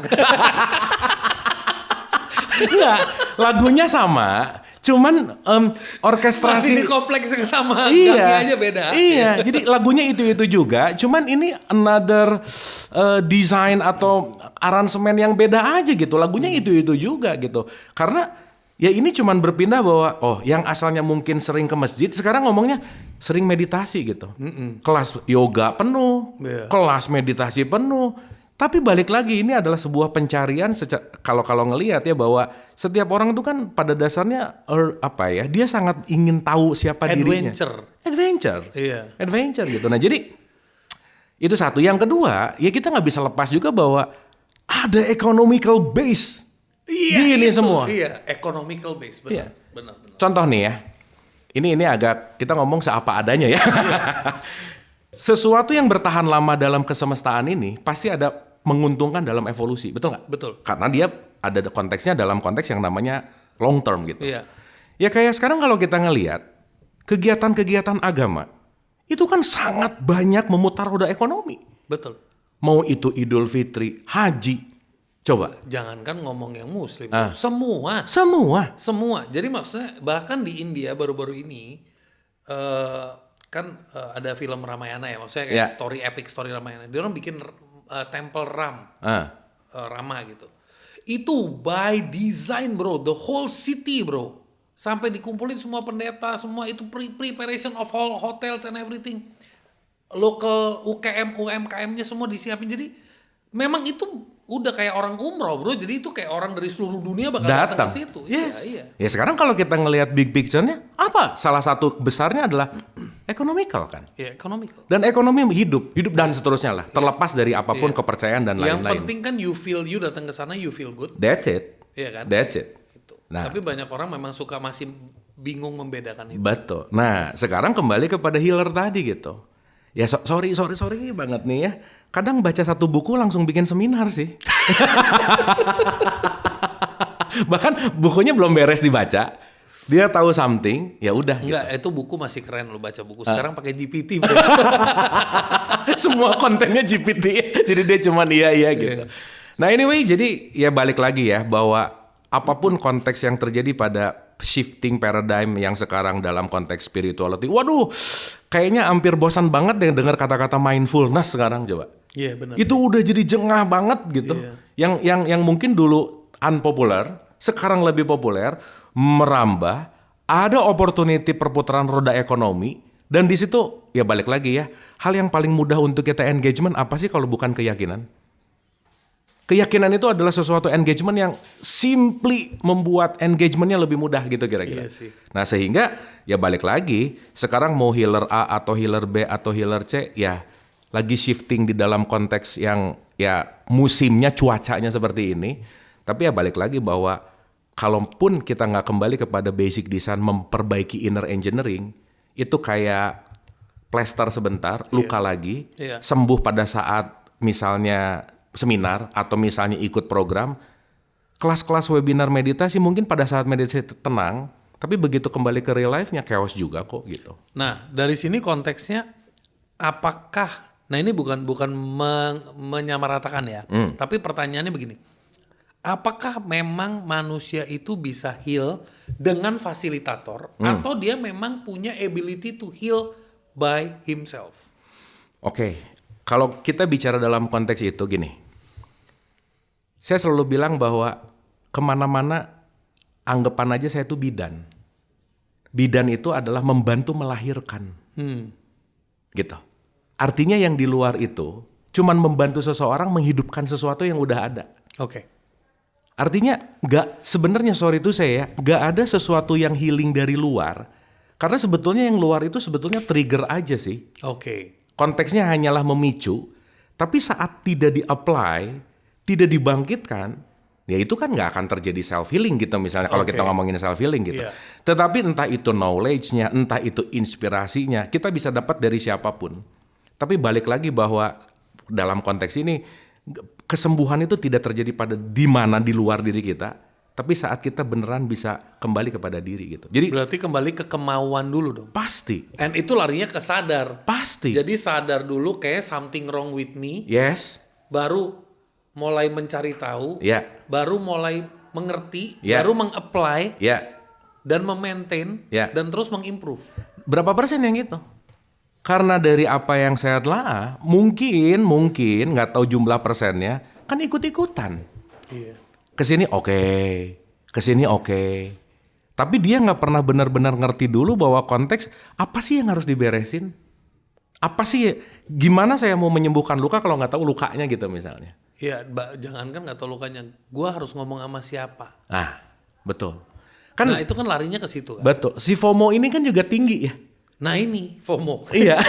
Enggak, lagunya sama, cuman orkestrasi Masih di kompleks yang sama, iya, gangnya aja beda. Iya, jadi lagunya itu juga, cuman ini another design atau aransemen yang beda aja gitu. Lagunya itu juga gitu. Karena ya ini cuman berpindah bahwa yang asalnya mungkin sering ke masjid sekarang ngomongnya sering meditasi gitu. Kelas yoga penuh, Iya. kelas meditasi penuh. Tapi balik lagi ini adalah sebuah pencarian kalau ngelihat ya bahwa setiap orang itu kan pada dasarnya dia sangat ingin tahu siapa dirinya. Adventure. Iya. Adventure gitu. Nah, jadi itu satu. Yang kedua, ya kita nggak bisa lepas juga bahwa ada economical base di ini itu, semua. Iya, economical base, Iya. benar. Contoh nih ya. Ini agak kita ngomong seapa adanya ya. Sesuatu yang bertahan lama dalam kesemestaan ini pasti ada menguntungkan dalam evolusi, betul nggak? Betul. Karena dia ada konteksnya dalam konteks yang namanya long term gitu. Iya. Ya kayak sekarang kalau kita ngelihat kegiatan-kegiatan agama itu kan sangat banyak memutar roda ekonomi. Betul. Mau itu Idul Fitri, haji, coba. Jangankan ngomong yang muslim, Ah. semua. Jadi maksudnya bahkan di India baru-baru ini ada film Ramayana ya, maksudnya kayak Ya. epic story Ramayana. Dia orang bikin temple Ram, Ah. Rama gitu. Itu by design bro, the whole city bro. Sampai dikumpulin semua pendeta, semua itu preparation of all hotels and everything. Local UMKM-nya semua disiapin. Jadi memang itu udah kayak orang umroh bro. Jadi itu kayak orang dari seluruh dunia bakal datang ke situ. Yes. Iya. Ya sekarang kalau kita ngelihat big picture-nya, apa? Salah satu besarnya adalah economical kan. Ya, economical. Dan ekonomi hidup dan seterusnya lah. Terlepas dari apapun kepercayaan dan Yang lain-lain. penting kan you datang ke sana you feel good. That's it. Iya kan? That's it. Itu. Nah. Tapi banyak orang memang suka masih bingung membedakan itu. Betul. Nah, sekarang kembali kepada healer tadi gitu. Ya sorry banget nih ya. Kadang baca satu buku langsung bikin seminar sih. Bahkan bukunya belum beres dibaca, dia tahu something, ya udah. Enggak, itu buku masih keren lo baca buku. Sekarang pakai GPT bro. Semua kontennya GPT, jadi dia cuman iya gitu. Nah anyway, jadi ya balik lagi ya bahwa apapun konteks yang terjadi pada shifting paradigm yang sekarang dalam konteks spirituality, waduh, kayaknya hampir bosan banget deh dengar kata-kata mindfulness sekarang coba. Iya benar. Itu udah jadi jengah banget gitu. Iya. Yang mungkin dulu unpopular, sekarang lebih populer, merambah, ada opportunity perputaran roda ekonomi, dan di situ ya balik lagi ya, hal yang paling mudah untuk kita engagement apa sih kalau bukan keyakinan? Keyakinan itu adalah sesuatu engagement yang simply membuat engagementnya lebih mudah gitu kira-kira. Iya sih. Nah sehingga ya balik lagi, sekarang mau healer A atau healer B atau healer C, ya lagi shifting di dalam konteks yang ya musimnya cuacanya seperti ini. Tapi ya balik lagi bahwa kalaupun kita nggak kembali kepada basic design memperbaiki inner engineering, itu kayak plester sebentar, luka lagi, sembuh pada saat misalnya seminar atau misalnya ikut program, kelas-kelas webinar meditasi mungkin pada saat meditasi tenang, tapi begitu kembali ke real life-nya chaos juga kok gitu. Nah, dari sini konteksnya apakah ini bukan menyamaratakan ya, tapi pertanyaannya begini. Apakah memang manusia itu bisa heal dengan fasilitator atau dia memang punya ability to heal by himself? Oke, kalau kita bicara dalam konteks itu gini. Saya selalu bilang bahwa kemana-mana anggapan aja saya itu bidan. Bidan itu adalah membantu melahirkan. Gitu. Artinya yang di luar itu cuman membantu seseorang menghidupkan sesuatu yang udah ada. Oke. Artinya sebenarnya sorry itu saya nggak ada sesuatu yang healing dari luar. Karena sebetulnya yang luar itu sebetulnya trigger aja sih. Oke. Konteksnya hanyalah memicu, tapi saat tidak di-apply, tidak dibangkitkan, ya itu kan nggak akan terjadi self-healing gitu misalnya kalau kita ngomongin self-healing gitu. Iya. Tetapi entah itu knowledge-nya, entah itu inspirasinya, kita bisa dapat dari siapapun. Tapi balik lagi bahwa dalam konteks ini, kesembuhan itu tidak terjadi pada di mana di luar diri kita, tapi saat kita beneran bisa kembali kepada diri gitu. Jadi Berarti kembali ke kemauan dulu dong. pasti, And itu larinya ke sadar. pasti. Jadi sadar dulu kayak something wrong with me, Yes, baru mulai mencari tahu, ya, baru mulai mengerti, Ya. baru meng-apply ya. dan memaintain Ya. dan terus mengimprove. Berapa persen yang gitu? Karena dari apa yang saya telah, mungkin nggak tahu jumlah persennya, kan ikut-ikutan. Iya. Kesini oke, kesini oke. Tapi dia nggak pernah benar-benar ngerti dulu bahwa konteks apa sih yang harus diberesin? Apa sih, gimana saya mau menyembuhkan luka kalau nggak tahu lukanya gitu misalnya. Iya, jangankan nggak tahu lukanya, gua harus ngomong sama siapa. Nah, betul. Kan Nah itu kan larinya ke situ kan. betul. Si FOMO ini kan juga tinggi ya. Nah ini FOMO. Iya.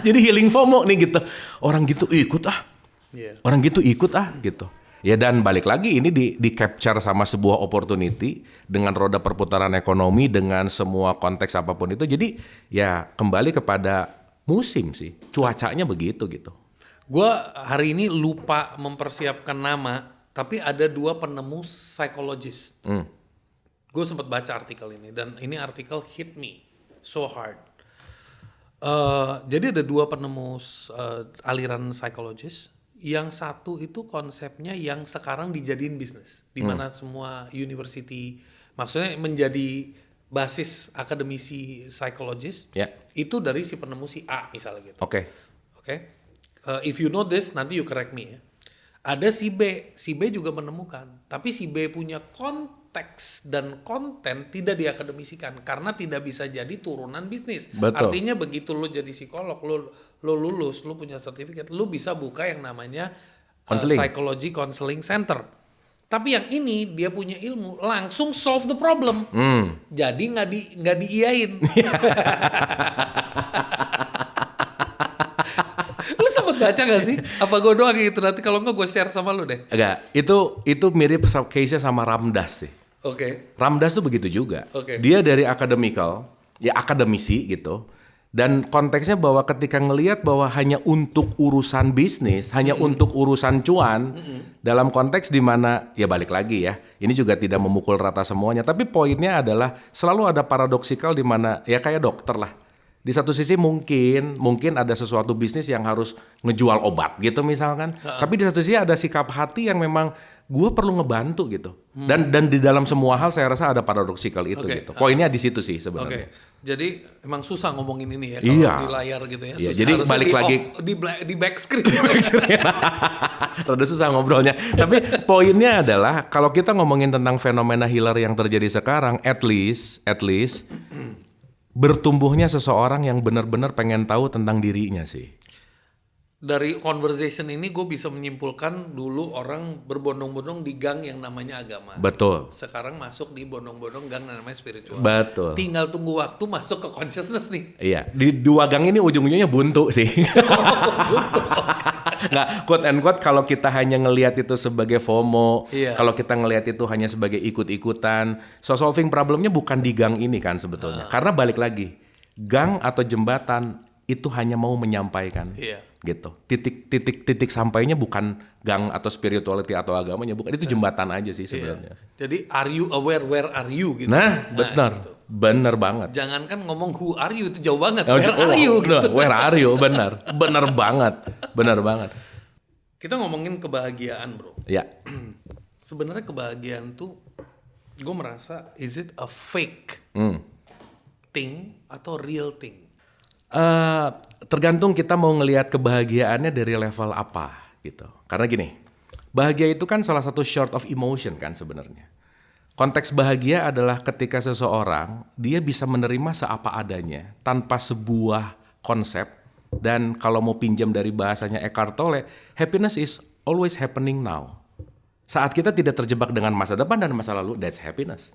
Jadi healing FOMO nih gitu. Orang gitu ikut ah. Iya. Orang gitu ikut ah gitu. Ya dan balik lagi ini di capture sama sebuah opportunity dengan roda perputaran ekonomi dengan semua konteks apapun itu. Jadi ya kembali kepada musim sih. Cuacanya begitu gitu. Gua hari ini lupa mempersiapkan nama, tapi ada 2 penemu psikologis. Gue sempat baca artikel ini dan ini artikel hit me so hard. Jadi ada 2 penemu aliran psikologis. Yang satu itu konsepnya yang sekarang dijadiin bisnis, di mana semua university, maksudnya menjadi basis akademisi psikologis. Ya. Itu dari si penemu si A misalnya gitu. Oke. Oke. If you know this, nanti you correct me ya. Ada si B juga menemukan, tapi si B punya konteks dan konten tidak diakademisikan karena tidak bisa jadi turunan bisnis. Betul. Artinya begitu lu jadi psikolog, lu lulus, lu punya sertifikat, lu bisa buka yang namanya Counseling. Psychology Counseling Center. Tapi yang ini dia punya ilmu langsung solve the problem. Jadi nggak diiyain. Lu sempet baca gak sih? Apa gue doang gitu? Nanti kalau enggak gue share sama lu deh. Enggak, itu mirip case-nya sama Ramdas sih. Oke. Ramdas tuh begitu juga. Oke. Dia dari akademikal, ya akademisi gitu. Dan konteksnya bahwa ketika ngelihat bahwa hanya untuk urusan bisnis, hanya untuk urusan cuan, dalam konteks di mana ya balik lagi ya, ini juga tidak memukul rata semuanya. Tapi poinnya adalah selalu ada paradoksikal di mana ya kayak dokter lah. Di satu sisi mungkin ada sesuatu bisnis yang harus ngejual obat gitu misalkan. Tapi di satu sisi ada sikap hati yang memang gue perlu ngebantu gitu. Dan di dalam semua hal saya rasa ada paradoksikal itu gitu. Poinnya di situ sih sebenarnya. Jadi emang susah ngomongin ini ya kalau Iya. di layar gitu ya. Iya, Susah. jadi Harusnya balik lagi di back screen. Rada susah ngobrolnya. Tapi poinnya adalah kalau kita ngomongin tentang fenomena healer yang terjadi sekarang, at least bertumbuhnya seseorang yang benar-benar pengen tahu tentang dirinya sih. Dari conversation ini gue bisa menyimpulkan dulu orang berbondong-bondong di gang yang namanya agama. Betul. Sekarang masuk di bondong-bondong gang yang namanya spiritual. Betul. Tinggal tunggu waktu masuk ke consciousness nih. Iya, di 2 gang ini ujung-ujungnya buntu sih. Buntu. Nggak, quote and quote kalau kita hanya ngelihat itu sebagai FOMO, Iya. kalau kita ngelihat itu hanya sebagai ikut-ikutan, solving problemnya bukan di gang ini kan sebetulnya. Karena balik lagi, gang atau jembatan itu hanya mau menyampaikan. Iya. Gitu. Titik sampainya bukan gang atau spirituality atau agamanya, bukan, itu jembatan aja sih sebenarnya. Jadi are you aware, where are you gitu. Nah, benar. Gitu. Benar banget. Jangankan ngomong who are you itu jauh banget. Oh, Where are you gitu. Where are you? Benar. Benar banget. Benar banget. Kita ngomongin kebahagiaan, bro. Ya. Sebenarnya kebahagiaan tuh gue merasa is it a fake thing atau real thing? Tergantung kita mau ngelihat kebahagiaannya dari level apa gitu. Karena gini, bahagia itu kan salah satu short of emotion kan sebenarnya. Konteks bahagia adalah ketika seseorang dia bisa menerima seapa adanya tanpa sebuah konsep Dan kalau mau pinjam dari bahasanya Eckhart Tolle, happiness is always happening now. Saat kita tidak terjebak dengan masa depan dan masa lalu, that's happiness.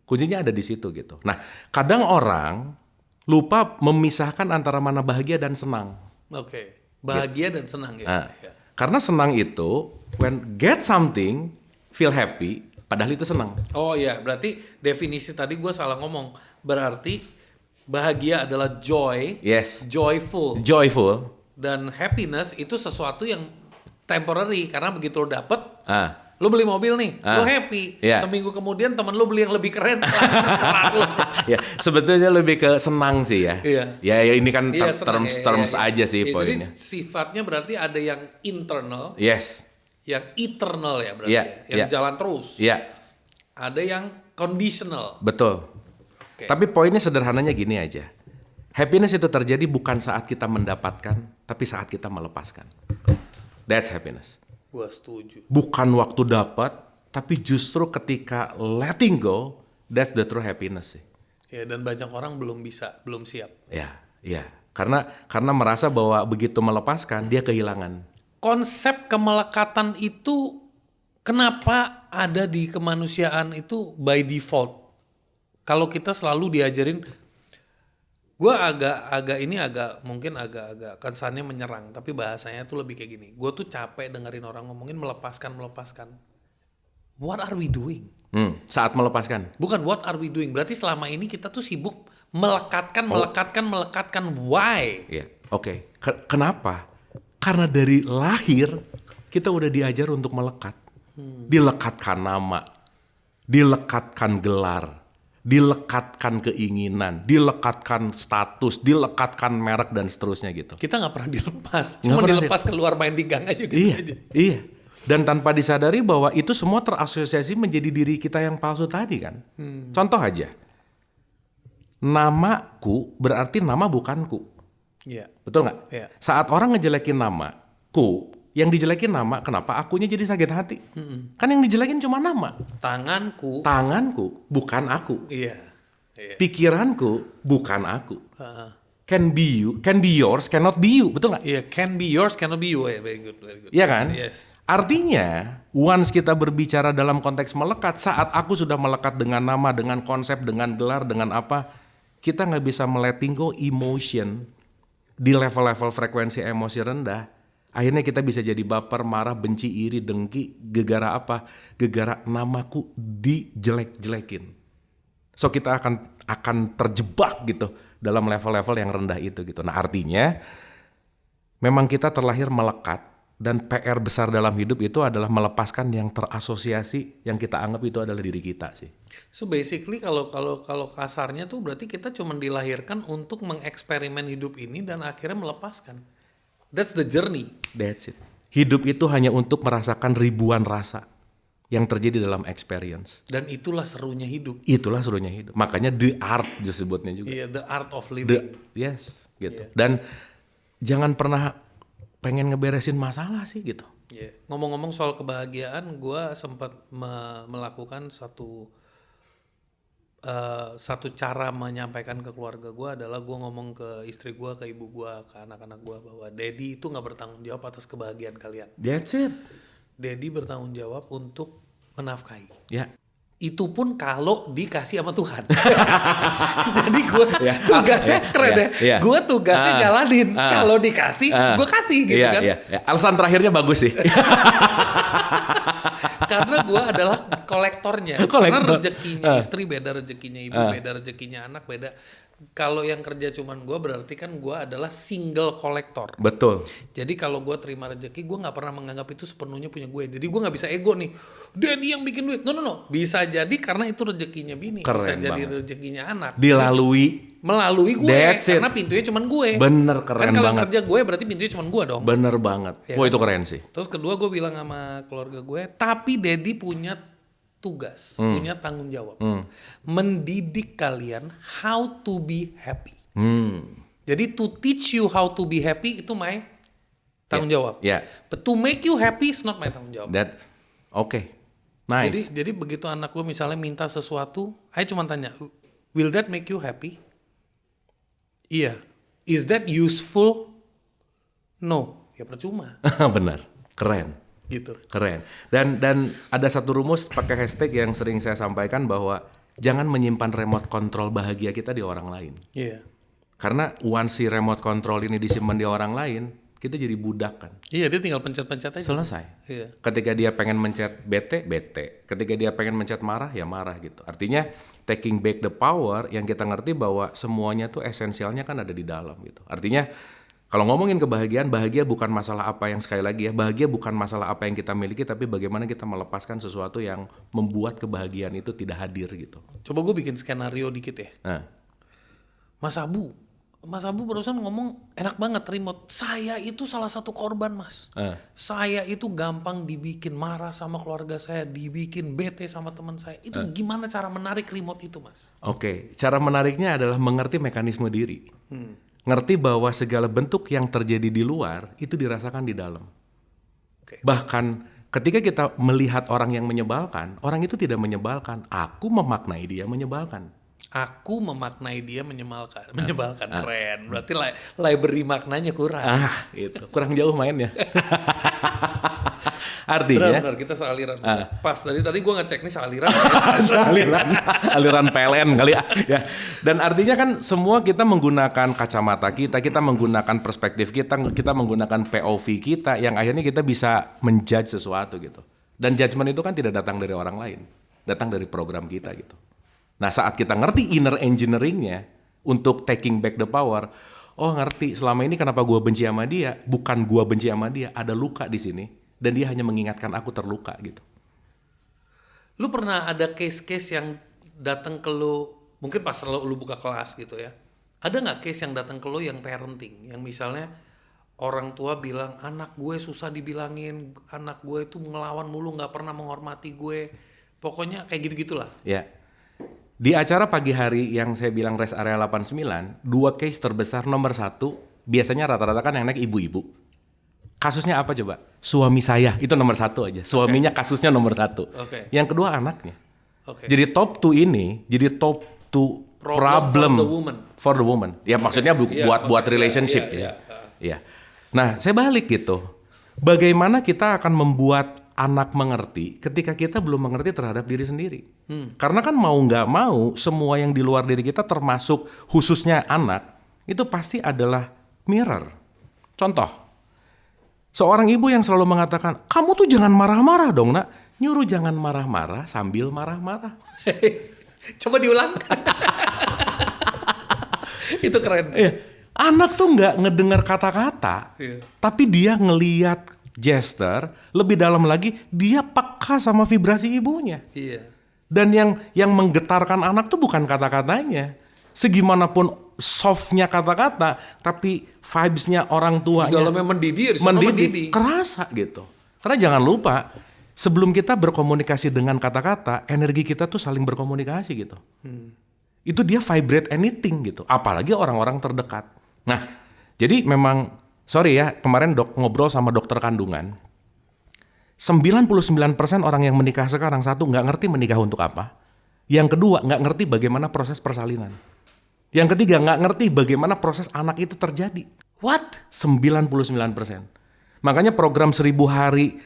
Kuncinya ada di situ gitu. Nah, kadang orang lupa memisahkan antara mana bahagia dan senang. Oke. Bahagia dan senang ya. Nah, Ya. karena senang itu when get something, feel happy, padahal itu senang. Oh iya, berarti definisi tadi gue salah ngomong. Berarti bahagia adalah joy, Yes. joyful. Joyful. Dan happiness itu sesuatu yang temporary. Karena begitu lo dapet, Ah. lo beli mobil nih, lo happy. Iya. Seminggu kemudian temen lo beli yang lebih keren. Lalu. Ya, sebetulnya lebih ke senang sih ya. Iya. Ya ini kan Iya, senang. terms Iya. aja sih Iya, poinnya. jadi sifatnya berarti ada yang internal, Yes. yang eternal ya berarti. Iya, Ya. Yang iya. jalan terus. Iya, Ada yang conditional. betul. Oke. Tapi poinnya sederhananya gini aja. Happiness itu terjadi bukan saat kita mendapatkan, tapi saat kita melepaskan. That's happiness. Gua setuju. Bukan waktu dapat, tapi justru ketika letting go, that's the true happiness sih. Ya, dan banyak orang belum siap. Ya, ya. Karena merasa bahwa begitu melepaskan, dia kehilangan. Konsep kemelekatan itu kenapa ada di kemanusiaan itu by default? Kalau kita selalu diajarin, gue mungkin agak kesannya menyerang, tapi bahasanya tuh lebih kayak gini. Gue tuh capek dengerin orang ngomongin melepaskan. What are we doing? Saat melepaskan. Bukan what are we doing. Berarti selama ini kita tuh sibuk melekatkan. Why? Iya, oke. Kenapa? Karena dari lahir kita udah diajar untuk melekat. Dilekatkan nama, dilekatkan gelar, dilekatkan keinginan, dilekatkan status, dilekatkan merek dan seterusnya gitu. Kita nggak pernah dilepas. Nggak Cuma pernah dilepas keluar main di gang aja gitu aja. Iya. Dan tanpa disadari bahwa itu semua terasosiasi menjadi diri kita yang palsu tadi kan. Contoh aja. Namaku berarti nama bukanku. Iya. Betul nggak? Iya. Saat orang ngejelekin namaku, yang dijelekin nama, kenapa akunya jadi sakit hati? Kan yang dijelekin cuma nama. Tanganku bukan aku. Iya. Pikiranku bukan aku. Heeh. Can be yours, cannot be you. Betul nggak? Iya, can be yours, cannot be you. Very good. Iya kan? Yes. Artinya, once kita berbicara dalam konteks melekat, saat aku sudah melekat dengan nama, dengan konsep, dengan gelar, dengan apa, kita nggak bisa letting go emotion di level-level frekuensi emosi rendah. Akhirnya kita bisa jadi baper, marah, benci, iri, dengki, gegara apa? Gegara namaku dijelek-jelekin. So kita akan terjebak gitu dalam level-level yang rendah itu gitu. Nah artinya memang kita terlahir melekat dan PR besar dalam hidup itu adalah melepaskan yang terasosiasi yang kita anggap itu adalah diri kita sih. So basically kalau kasarnya tuh berarti kita cuma dilahirkan untuk mengeksperimen hidup ini dan akhirnya melepaskan. That's the journey. That's it. Hidup itu hanya untuk merasakan ribuan rasa yang terjadi dalam experience. Dan itulah serunya hidup. Itulah serunya hidup. Makanya the art disebutnya juga. Iya, the art of living. Yes, gitu. Iya. Dan jangan pernah pengen ngeberesin masalah sih gitu. Yeah. Ngomong-ngomong soal kebahagiaan, gue sempat melakukan satu cara menyampaikan ke keluarga gue adalah gue ngomong ke istri gue, ke ibu gue, ke anak-anak gue bahwa Daddy itu nggak bertanggung jawab atas kebahagiaan kalian. That's it. Daddy bertanggung jawab untuk menafkahi. Ya. Itu pun kalau dikasih sama Tuhan. Jadi gue tugasnya keren deh. Gue tugasnya jalanin. Kalau dikasih, gue kasih gitu kan. Iya. Alasan terakhirnya bagus sih. Karena gue adalah kolektornya. Karena rezekinya istri beda, rezekinya ibu beda, rezekinya anak beda. Kalau yang kerja cuman gue berarti kan gue adalah single kolektor. Betul. Jadi kalau gue terima rezeki, gue nggak pernah menganggap itu sepenuhnya punya gue. Jadi gue nggak bisa ego nih. Daddy yang bikin duit. No. Bisa jadi karena itu rezekinya bini. Keren bisa jadi banget. rezekinya anak. Melalui gue. Karena pintunya cuman gue. Bener, keren kan kalau banget. kerja gue berarti pintunya cuman gue dong. Bener banget. Ya Wah kan? itu keren sih. Terus kedua gue bilang sama keluarga gue, tapi Daddy punya tugas, punya tanggung jawab. Mendidik kalian how to be happy. Jadi to teach you how to be happy itu my tanggung jawab. Yeah. But to make you happy is not my tanggung jawab. Okay. Nice. Jadi begitu anak lu misalnya minta sesuatu, saya cuma tanya, will that make you happy? Iya. Is that useful? No, ya percuma Benar, keren. gitu. Keren. Dan ada satu rumus pakai hashtag yang sering saya sampaikan bahwa jangan menyimpan remote control bahagia kita di orang lain. Iya. Karena once si remote control ini disimpan di orang lain, kita jadi budak kan. Iya, dia tinggal pencet-pencet aja. Selesai. Iya. Ketika dia pengen mencet bete, bete. Ketika dia pengen mencet marah, ya marah gitu. Artinya taking back the power yang kita ngerti bahwa semuanya tuh esensialnya kan ada di dalam gitu. Artinya kalau ngomongin kebahagiaan, bahagia bukan masalah apa yang sekali lagi ya, bahagia bukan masalah apa yang kita miliki, tapi bagaimana kita melepaskan sesuatu yang membuat kebahagiaan itu tidak hadir gitu. Coba gue bikin skenario dikit ya. Nah, Mas Abu barusan ngomong enak banget remote. Saya itu salah satu korban, Mas. Saya itu gampang dibikin marah sama keluarga saya, dibikin bete sama teman saya. Itu gimana cara menarik remote itu, Mas? Oke, cara menariknya adalah mengerti mekanisme diri. Ngerti bahwa segala bentuk yang terjadi di luar itu dirasakan di dalam. Oke. Bahkan ketika kita melihat orang yang menyebalkan, orang itu tidak menyebalkan. Aku memaknai dia menyebalkan. Aku memaknai dia menyebalkan. Keren. Berarti library maknanya kurang. Itu kurang jauh mainnya. Artinya Benar, kita sealiran. Pas tadi gue ngecek nih sealiran. aliran PLN kali ya. Dan artinya kan semua kita menggunakan kacamata kita menggunakan perspektif kita menggunakan POV kita yang akhirnya kita bisa menjudge sesuatu gitu. Dan judgement itu kan tidak datang dari orang lain, datang dari program kita gitu. Nah, saat kita ngerti inner engineeringnya untuk taking back the power, oh ngerti selama ini kenapa gua benci sama dia, bukan gua benci sama dia, ada luka di sini dan dia hanya mengingatkan aku terluka gitu. Lu pernah ada case-case yang datang ke lu, mungkin pas lu buka kelas gitu ya. Ada nggak case yang datang ke lu yang parenting, yang misalnya orang tua bilang anak gue susah dibilangin, anak gue itu ngelawan mulu, nggak pernah menghormati gue, pokoknya kayak gitu-gitulah. Ya. Di acara pagi hari yang saya bilang rest area 89, 2 case terbesar nomor 1, biasanya rata-rata kan yang naik ibu-ibu. Kasusnya apa coba? Suami saya, itu nomor 1 aja. Suaminya kasusnya nomor 1. Oke. Yang kedua anaknya. Oke. Jadi top 2 ini, jadi top 2 problem for the woman. Ya maksudnya buat relationship ya. Iya. Nah, saya balik gitu. Bagaimana kita akan membuat anak mengerti ketika kita belum mengerti terhadap diri sendiri. Karena kan mau nggak mau, semua yang di luar diri kita termasuk khususnya anak, itu pasti adalah mirror. Contoh, seorang ibu yang selalu mengatakan, kamu tuh jangan marah-marah dong nak. Nyuruh jangan marah-marah sambil marah-marah. Coba diulang. Itu keren. Anak tuh nggak ngedengar kata-kata, tapi dia ngeliat gesture, lebih dalam lagi dia peka sama vibrasi ibunya. Iya. Dan yang menggetarkan anak tuh bukan kata-katanya. Segimanapun softnya kata-kata, tapi vibes-nya orang tuanya. Dalamnya mendidih, kerasa gitu. Karena jangan lupa, sebelum kita berkomunikasi dengan kata-kata, energi kita tuh saling berkomunikasi gitu. Itu dia vibrate anything gitu. Apalagi orang-orang terdekat. Nah, jadi memang sorry ya, kemarin ngobrol sama dokter kandungan. 99% orang yang menikah sekarang, satu, nggak ngerti menikah untuk apa. Yang kedua, nggak ngerti bagaimana proses persalinan. Yang ketiga, nggak ngerti bagaimana proses anak itu terjadi. What? 99%. Makanya program 1000 hari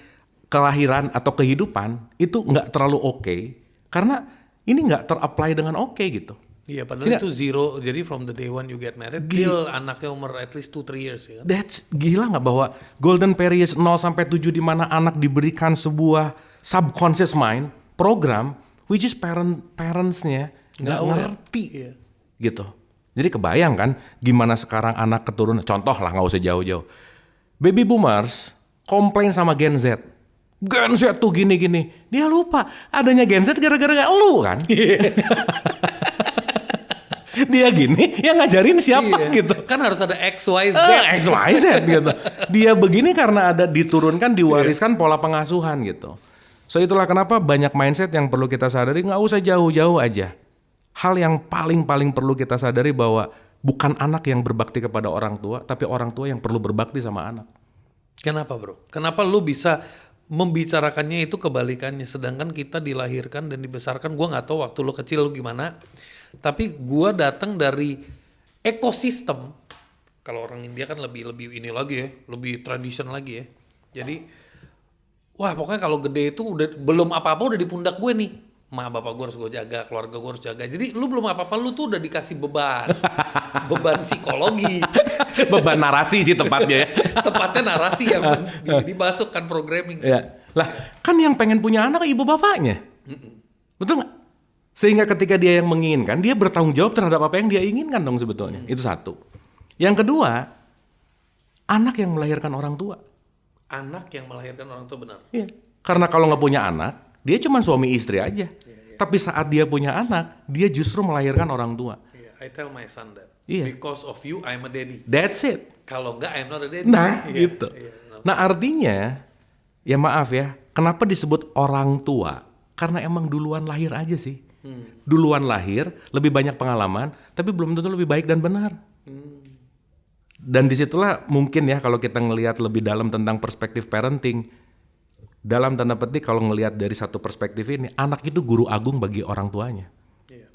kelahiran atau kehidupan itu nggak terlalu oke, karena ini nggak ter-apply dengan oke gitu. Iya, padahal itu zero. Jadi from the day one you get married, till anaknya umur at least 2-3 years ya. That's gila nggak bahwa golden period 0-7 di mana anak diberikan sebuah subconscious mind program which is parentsnya nggak ngerti gitu. Jadi kebayang kan gimana sekarang anak keturunan, contoh lah nggak usah jauh-jauh. Baby boomers komplain sama Gen Z. Gen Z tuh gini-gini. Dia lupa adanya Gen Z gara-gara lu kan. Dia gini, yang ngajarin siapa gitu. Kan harus ada XYZ. XYZ gitu. Dia begini karena ada diturunkan, diwariskan pola pengasuhan gitu. So itulah kenapa banyak mindset yang perlu kita sadari, nggak usah jauh-jauh aja. Hal yang paling perlu kita sadari bahwa bukan anak yang berbakti kepada orang tua, tapi orang tua yang perlu berbakti sama anak. Kenapa bro? Kenapa lu bisa membicarakannya itu kebalikannya? Sedangkan kita dilahirkan dan dibesarkan, gua nggak tahu waktu lu kecil lu gimana. Tapi gua datang dari ekosistem Kalau orang India kan lebih ini lagi ya, lebih tradition lagi ya. Jadi, wah pokoknya kalau gede itu udah belum apa-apa udah di pundak gue nih. Ma bapak gue harus gue jaga, keluarga gue harus jaga. Jadi lu belum apa-apa lu tuh udah dikasih beban, beban psikologi. Beban narasi sih tepatnya ya. Tepatnya narasi yang dimasukkan programming. Ya. Lah, kan yang pengen punya anak ibu bapaknya. Betul nggak? Sehingga ketika dia yang menginginkan, dia bertanggung jawab terhadap apa yang dia inginkan dong sebetulnya. Itu satu. Yang kedua, anak yang melahirkan orang tua. Anak yang melahirkan orang tua benar. Iya. Karena kalau nggak punya anak, dia cuma suami istri aja. Tapi saat dia punya anak, dia justru melahirkan orang tua. I tell my son that. Iya. Because of you, I'm a daddy. That's it. Kalau enggak, I'm not a daddy. Nah, Iya, gitu. iya, no. Nah, artinya, ya maaf ya, kenapa disebut orang tua? Karena emang duluan lahir aja sih. Duluan lahir, lebih banyak pengalaman, tapi belum tentu lebih baik dan benar. Dan disitulah mungkin ya kalau kita ngelihat lebih dalam tentang perspektif parenting, dalam tanda petik kalau ngelihat dari satu perspektif ini, anak itu guru agung bagi orang tuanya. Iya.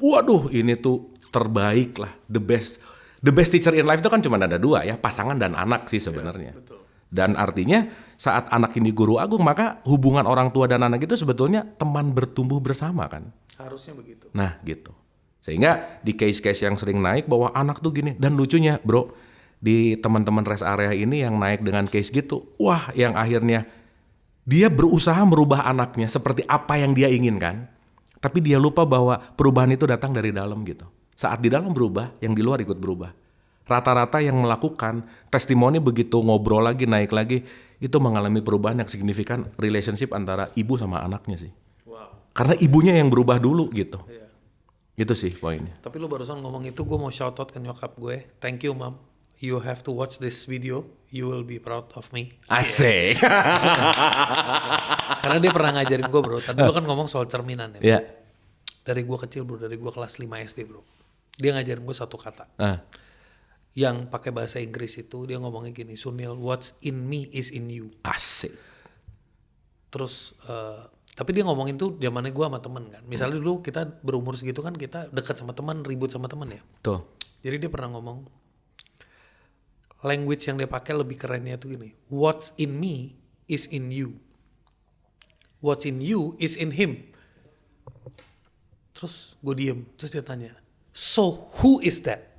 Waduh, ini tuh terbaik lah, the best teacher in life itu kan cuma ada dua ya, pasangan dan anak sih sebenarnya. Betul. Dan artinya saat anak ini guru agung, maka hubungan orang tua dan anak itu sebetulnya teman bertumbuh bersama kan. Harusnya begitu. Nah gitu. Sehingga di case-case yang sering naik bahwa anak tuh gini. Dan lucunya bro, di teman-teman rest area ini yang naik dengan case gitu, wah yang akhirnya dia berusaha merubah anaknya seperti apa yang dia inginkan. Tapi dia lupa bahwa perubahan itu datang dari dalam gitu. Saat di dalam berubah, yang di luar ikut berubah. Rata-rata yang melakukan testimoni begitu ngobrol lagi, naik lagi, itu mengalami perubahan yang signifikan relationship antara ibu sama anaknya sih. Wow. Karena ibunya yang berubah dulu gitu. Iya. Itu sih poinnya. Tapi lu barusan ngomong itu, gue mau shout out ke nyokap gue. Thank you, Mom. You have to watch this video. You will be proud of me. Asik. Karena dia pernah ngajarin gue, bro. Tadi lu kan ngomong soal cerminan ya. Ya. Dari gue kecil, bro. Dari gue kelas 5 SD, bro. Dia ngajarin gue satu kata. Yang pakai bahasa Inggris itu, dia ngomongnya gini, Sunil, what's in me is in you. Asik. Terus, tapi dia ngomongin tuh zamannya gue sama temen kan. Misalnya dulu kita berumur segitu kan, kita dekat sama teman, ribut sama teman ya. Tuh. Jadi dia pernah ngomong, language yang dia pakai lebih kerennya tuh gini, what's in me is in you. What's in you is in him. Terus gue diem, terus dia tanya, so who is that?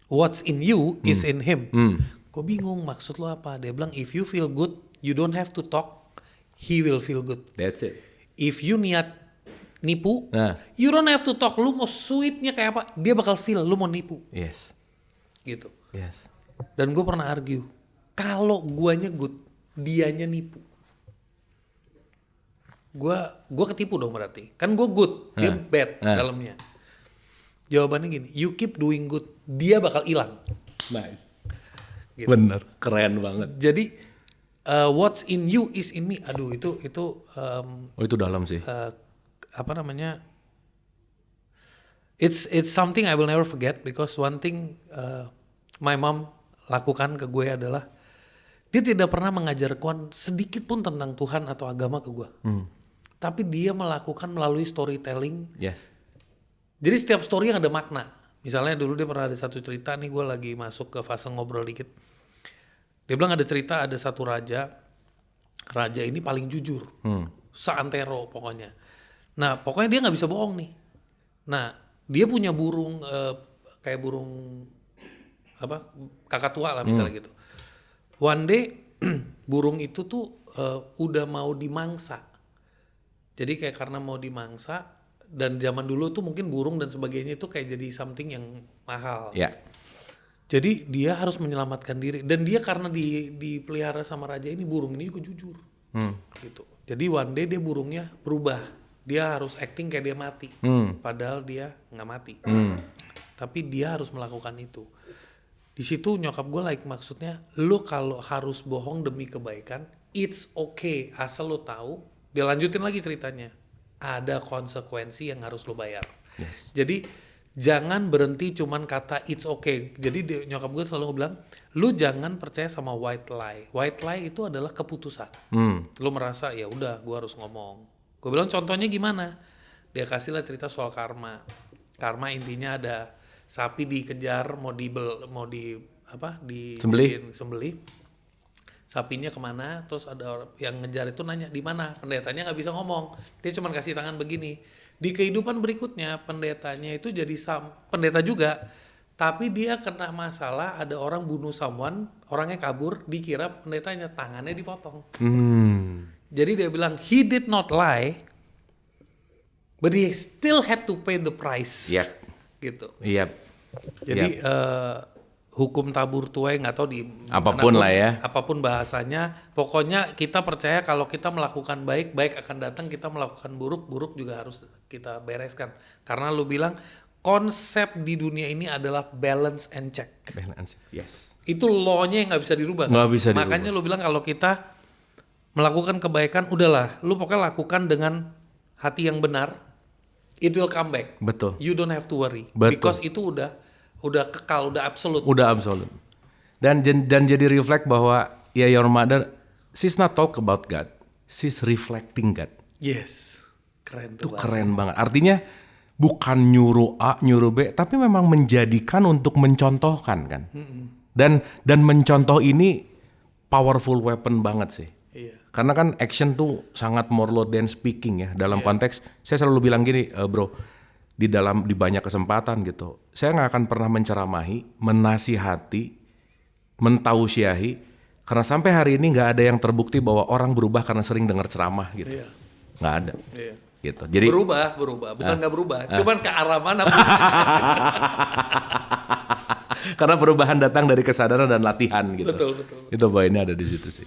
What's in you is in him. Gue bingung maksud lo apa. Dia bilang if you feel good, you don't have to talk, he will feel good. That's it. If you niat nipu, you don't have to talk. Lu mau sweetnya kayak apa, dia bakal feel lu mau nipu. Yes. Gitu. Yes. Dan gue pernah argue, kalau guanya good, dianya nipu. Gue ketipu dong berarti. Kan gue good, dia bad dalamnya. Jawabannya gini, you keep doing good, dia bakal hilang. Nice. Gitu. Bener, keren banget. Jadi what's in you is in me. Aduh itu Itu dalam sih. apa namanya? It's something I will never forget because one thing my mom lakukan ke gue adalah dia tidak pernah mengajarkan sedikit pun tentang Tuhan atau agama ke gue. Tapi dia melakukan melalui storytelling. Yes. Jadi setiap story yang ada makna. Misalnya dulu dia pernah ada satu cerita nih, gue lagi masuk ke fase ngobrol dikit. Dia bilang ada cerita ada satu raja. Raja ini paling jujur. Seantero pokoknya. Nah pokoknya dia gak bisa bohong nih. Nah dia punya burung kayak burung apa kakatua lah misalnya gitu. One day burung itu tuh udah mau dimangsa. Jadi kayak karena mau dimangsa dan zaman dulu tuh mungkin burung dan sebagainya itu kayak jadi something yang mahal. Ya. Jadi dia harus menyelamatkan diri dan dia karena dipelihara sama raja ini burung ini juga jujur. Gitu. Jadi one day dia burungnya berubah. Dia harus acting kayak dia mati. Padahal dia nggak mati. Tapi dia harus melakukan itu. Di situ nyokap gue maksudnya lu kalau harus bohong demi kebaikan, it's okay asal lu tahu. Dia lanjutin lagi ceritanya. Ada konsekuensi yang harus lu bayar. Yes. Jadi jangan berhenti cuman kata it's okay. Jadi nyokap gue selalu bilang, lu jangan percaya sama white lie. White lie itu adalah keputusan. Lu merasa ya udah gue harus ngomong. Gue bilang contohnya gimana? Dia kasihlah cerita soal karma. Karma intinya ada sapi dikejar mau sembelih. Sapinya kemana, terus ada orang yang ngejar itu nanya di mana, pendetanya nggak bisa ngomong, dia cuma kasih tangan begini. Di kehidupan berikutnya pendetanya itu jadi pendeta juga, tapi dia kena masalah, ada orang bunuh someone, orangnya kabur, dikira pendetanya, tangannya dipotong. Jadi dia bilang he did not lie, but he still had to pay the price. Yep. Gitu. Yep. Jadi hukum tabur tuai, nggak tahu di apapun lah ya. Apapun bahasanya, pokoknya kita percaya kalau kita melakukan baik, baik akan datang. Kita melakukan buruk, buruk juga harus kita bereskan. Karena lu bilang konsep di dunia ini adalah balance and check. Balance, yes. Itu law-nya yang nggak bisa dirubah. Nggak bisa dirubah. Makanya lu bilang kalau kita melakukan kebaikan, udahlah, lu pokoknya lakukan dengan hati yang benar. It will come back. Betul. You don't have to worry. Betul. Because itu udah kekal, udah absolut. Udah absolut. Dan jadi reflect bahwa ya your mother, she's not talk about God, she's reflecting God. Yes. Keren tuh. Itu keren banget. Artinya bukan nyuruh A, nyuruh B, tapi memang menjadikan untuk mencontohkan kan. Dan mencontoh ini powerful weapon banget sih. Iya. Karena kan action tuh sangat more loud than speaking ya. Dalam konteks, saya selalu bilang gini, bro, di banyak kesempatan gitu, saya nggak akan pernah menceramahi, menasihati, mentausiahi, karena sampai hari ini nggak ada yang terbukti bahwa orang berubah karena sering dengar ceramah gitu. Iya. Nggak ada. Iya. Gitu. Jadi berubah, bukan nggak berubah, cuman ke arah mana? karena perubahan datang dari kesadaran dan latihan gitu. Betul. Itu poinnya ada di situ sih.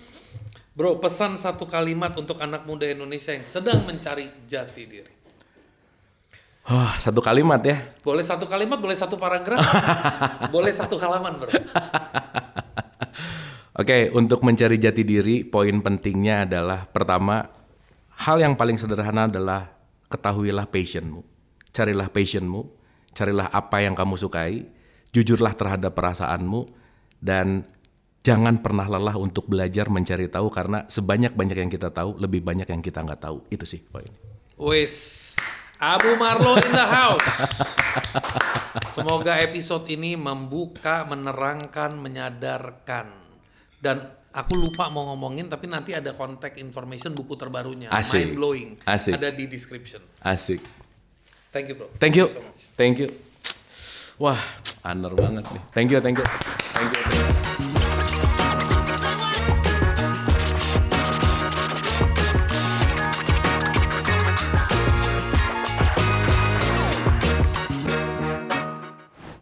Bro, pesan satu kalimat untuk anak muda Indonesia yang sedang mencari jati diri. Satu kalimat ya. Boleh satu kalimat, boleh satu paragraf, boleh satu halaman, bro. Oke, untuk mencari jati diri, poin pentingnya adalah pertama, hal yang paling sederhana adalah ketahuilah passionmu. Carilah passionmu, carilah apa yang kamu sukai, jujurlah terhadap perasaanmu, dan jangan pernah lelah untuk belajar mencari tahu, karena sebanyak-banyak yang kita tahu, lebih banyak yang kita nggak tahu. Itu sih poinnya. Wes, Abu Marlo in the house. Semoga episode ini membuka, menerangkan, menyadarkan. Dan aku lupa mau ngomongin, tapi nanti ada contact information buku terbarunya. Asik. Mind blowing. Asik. Ada di description. Asik. Thank you, bro. Thank you. So much. Thank you. Wah, honor banget nih. Thank you.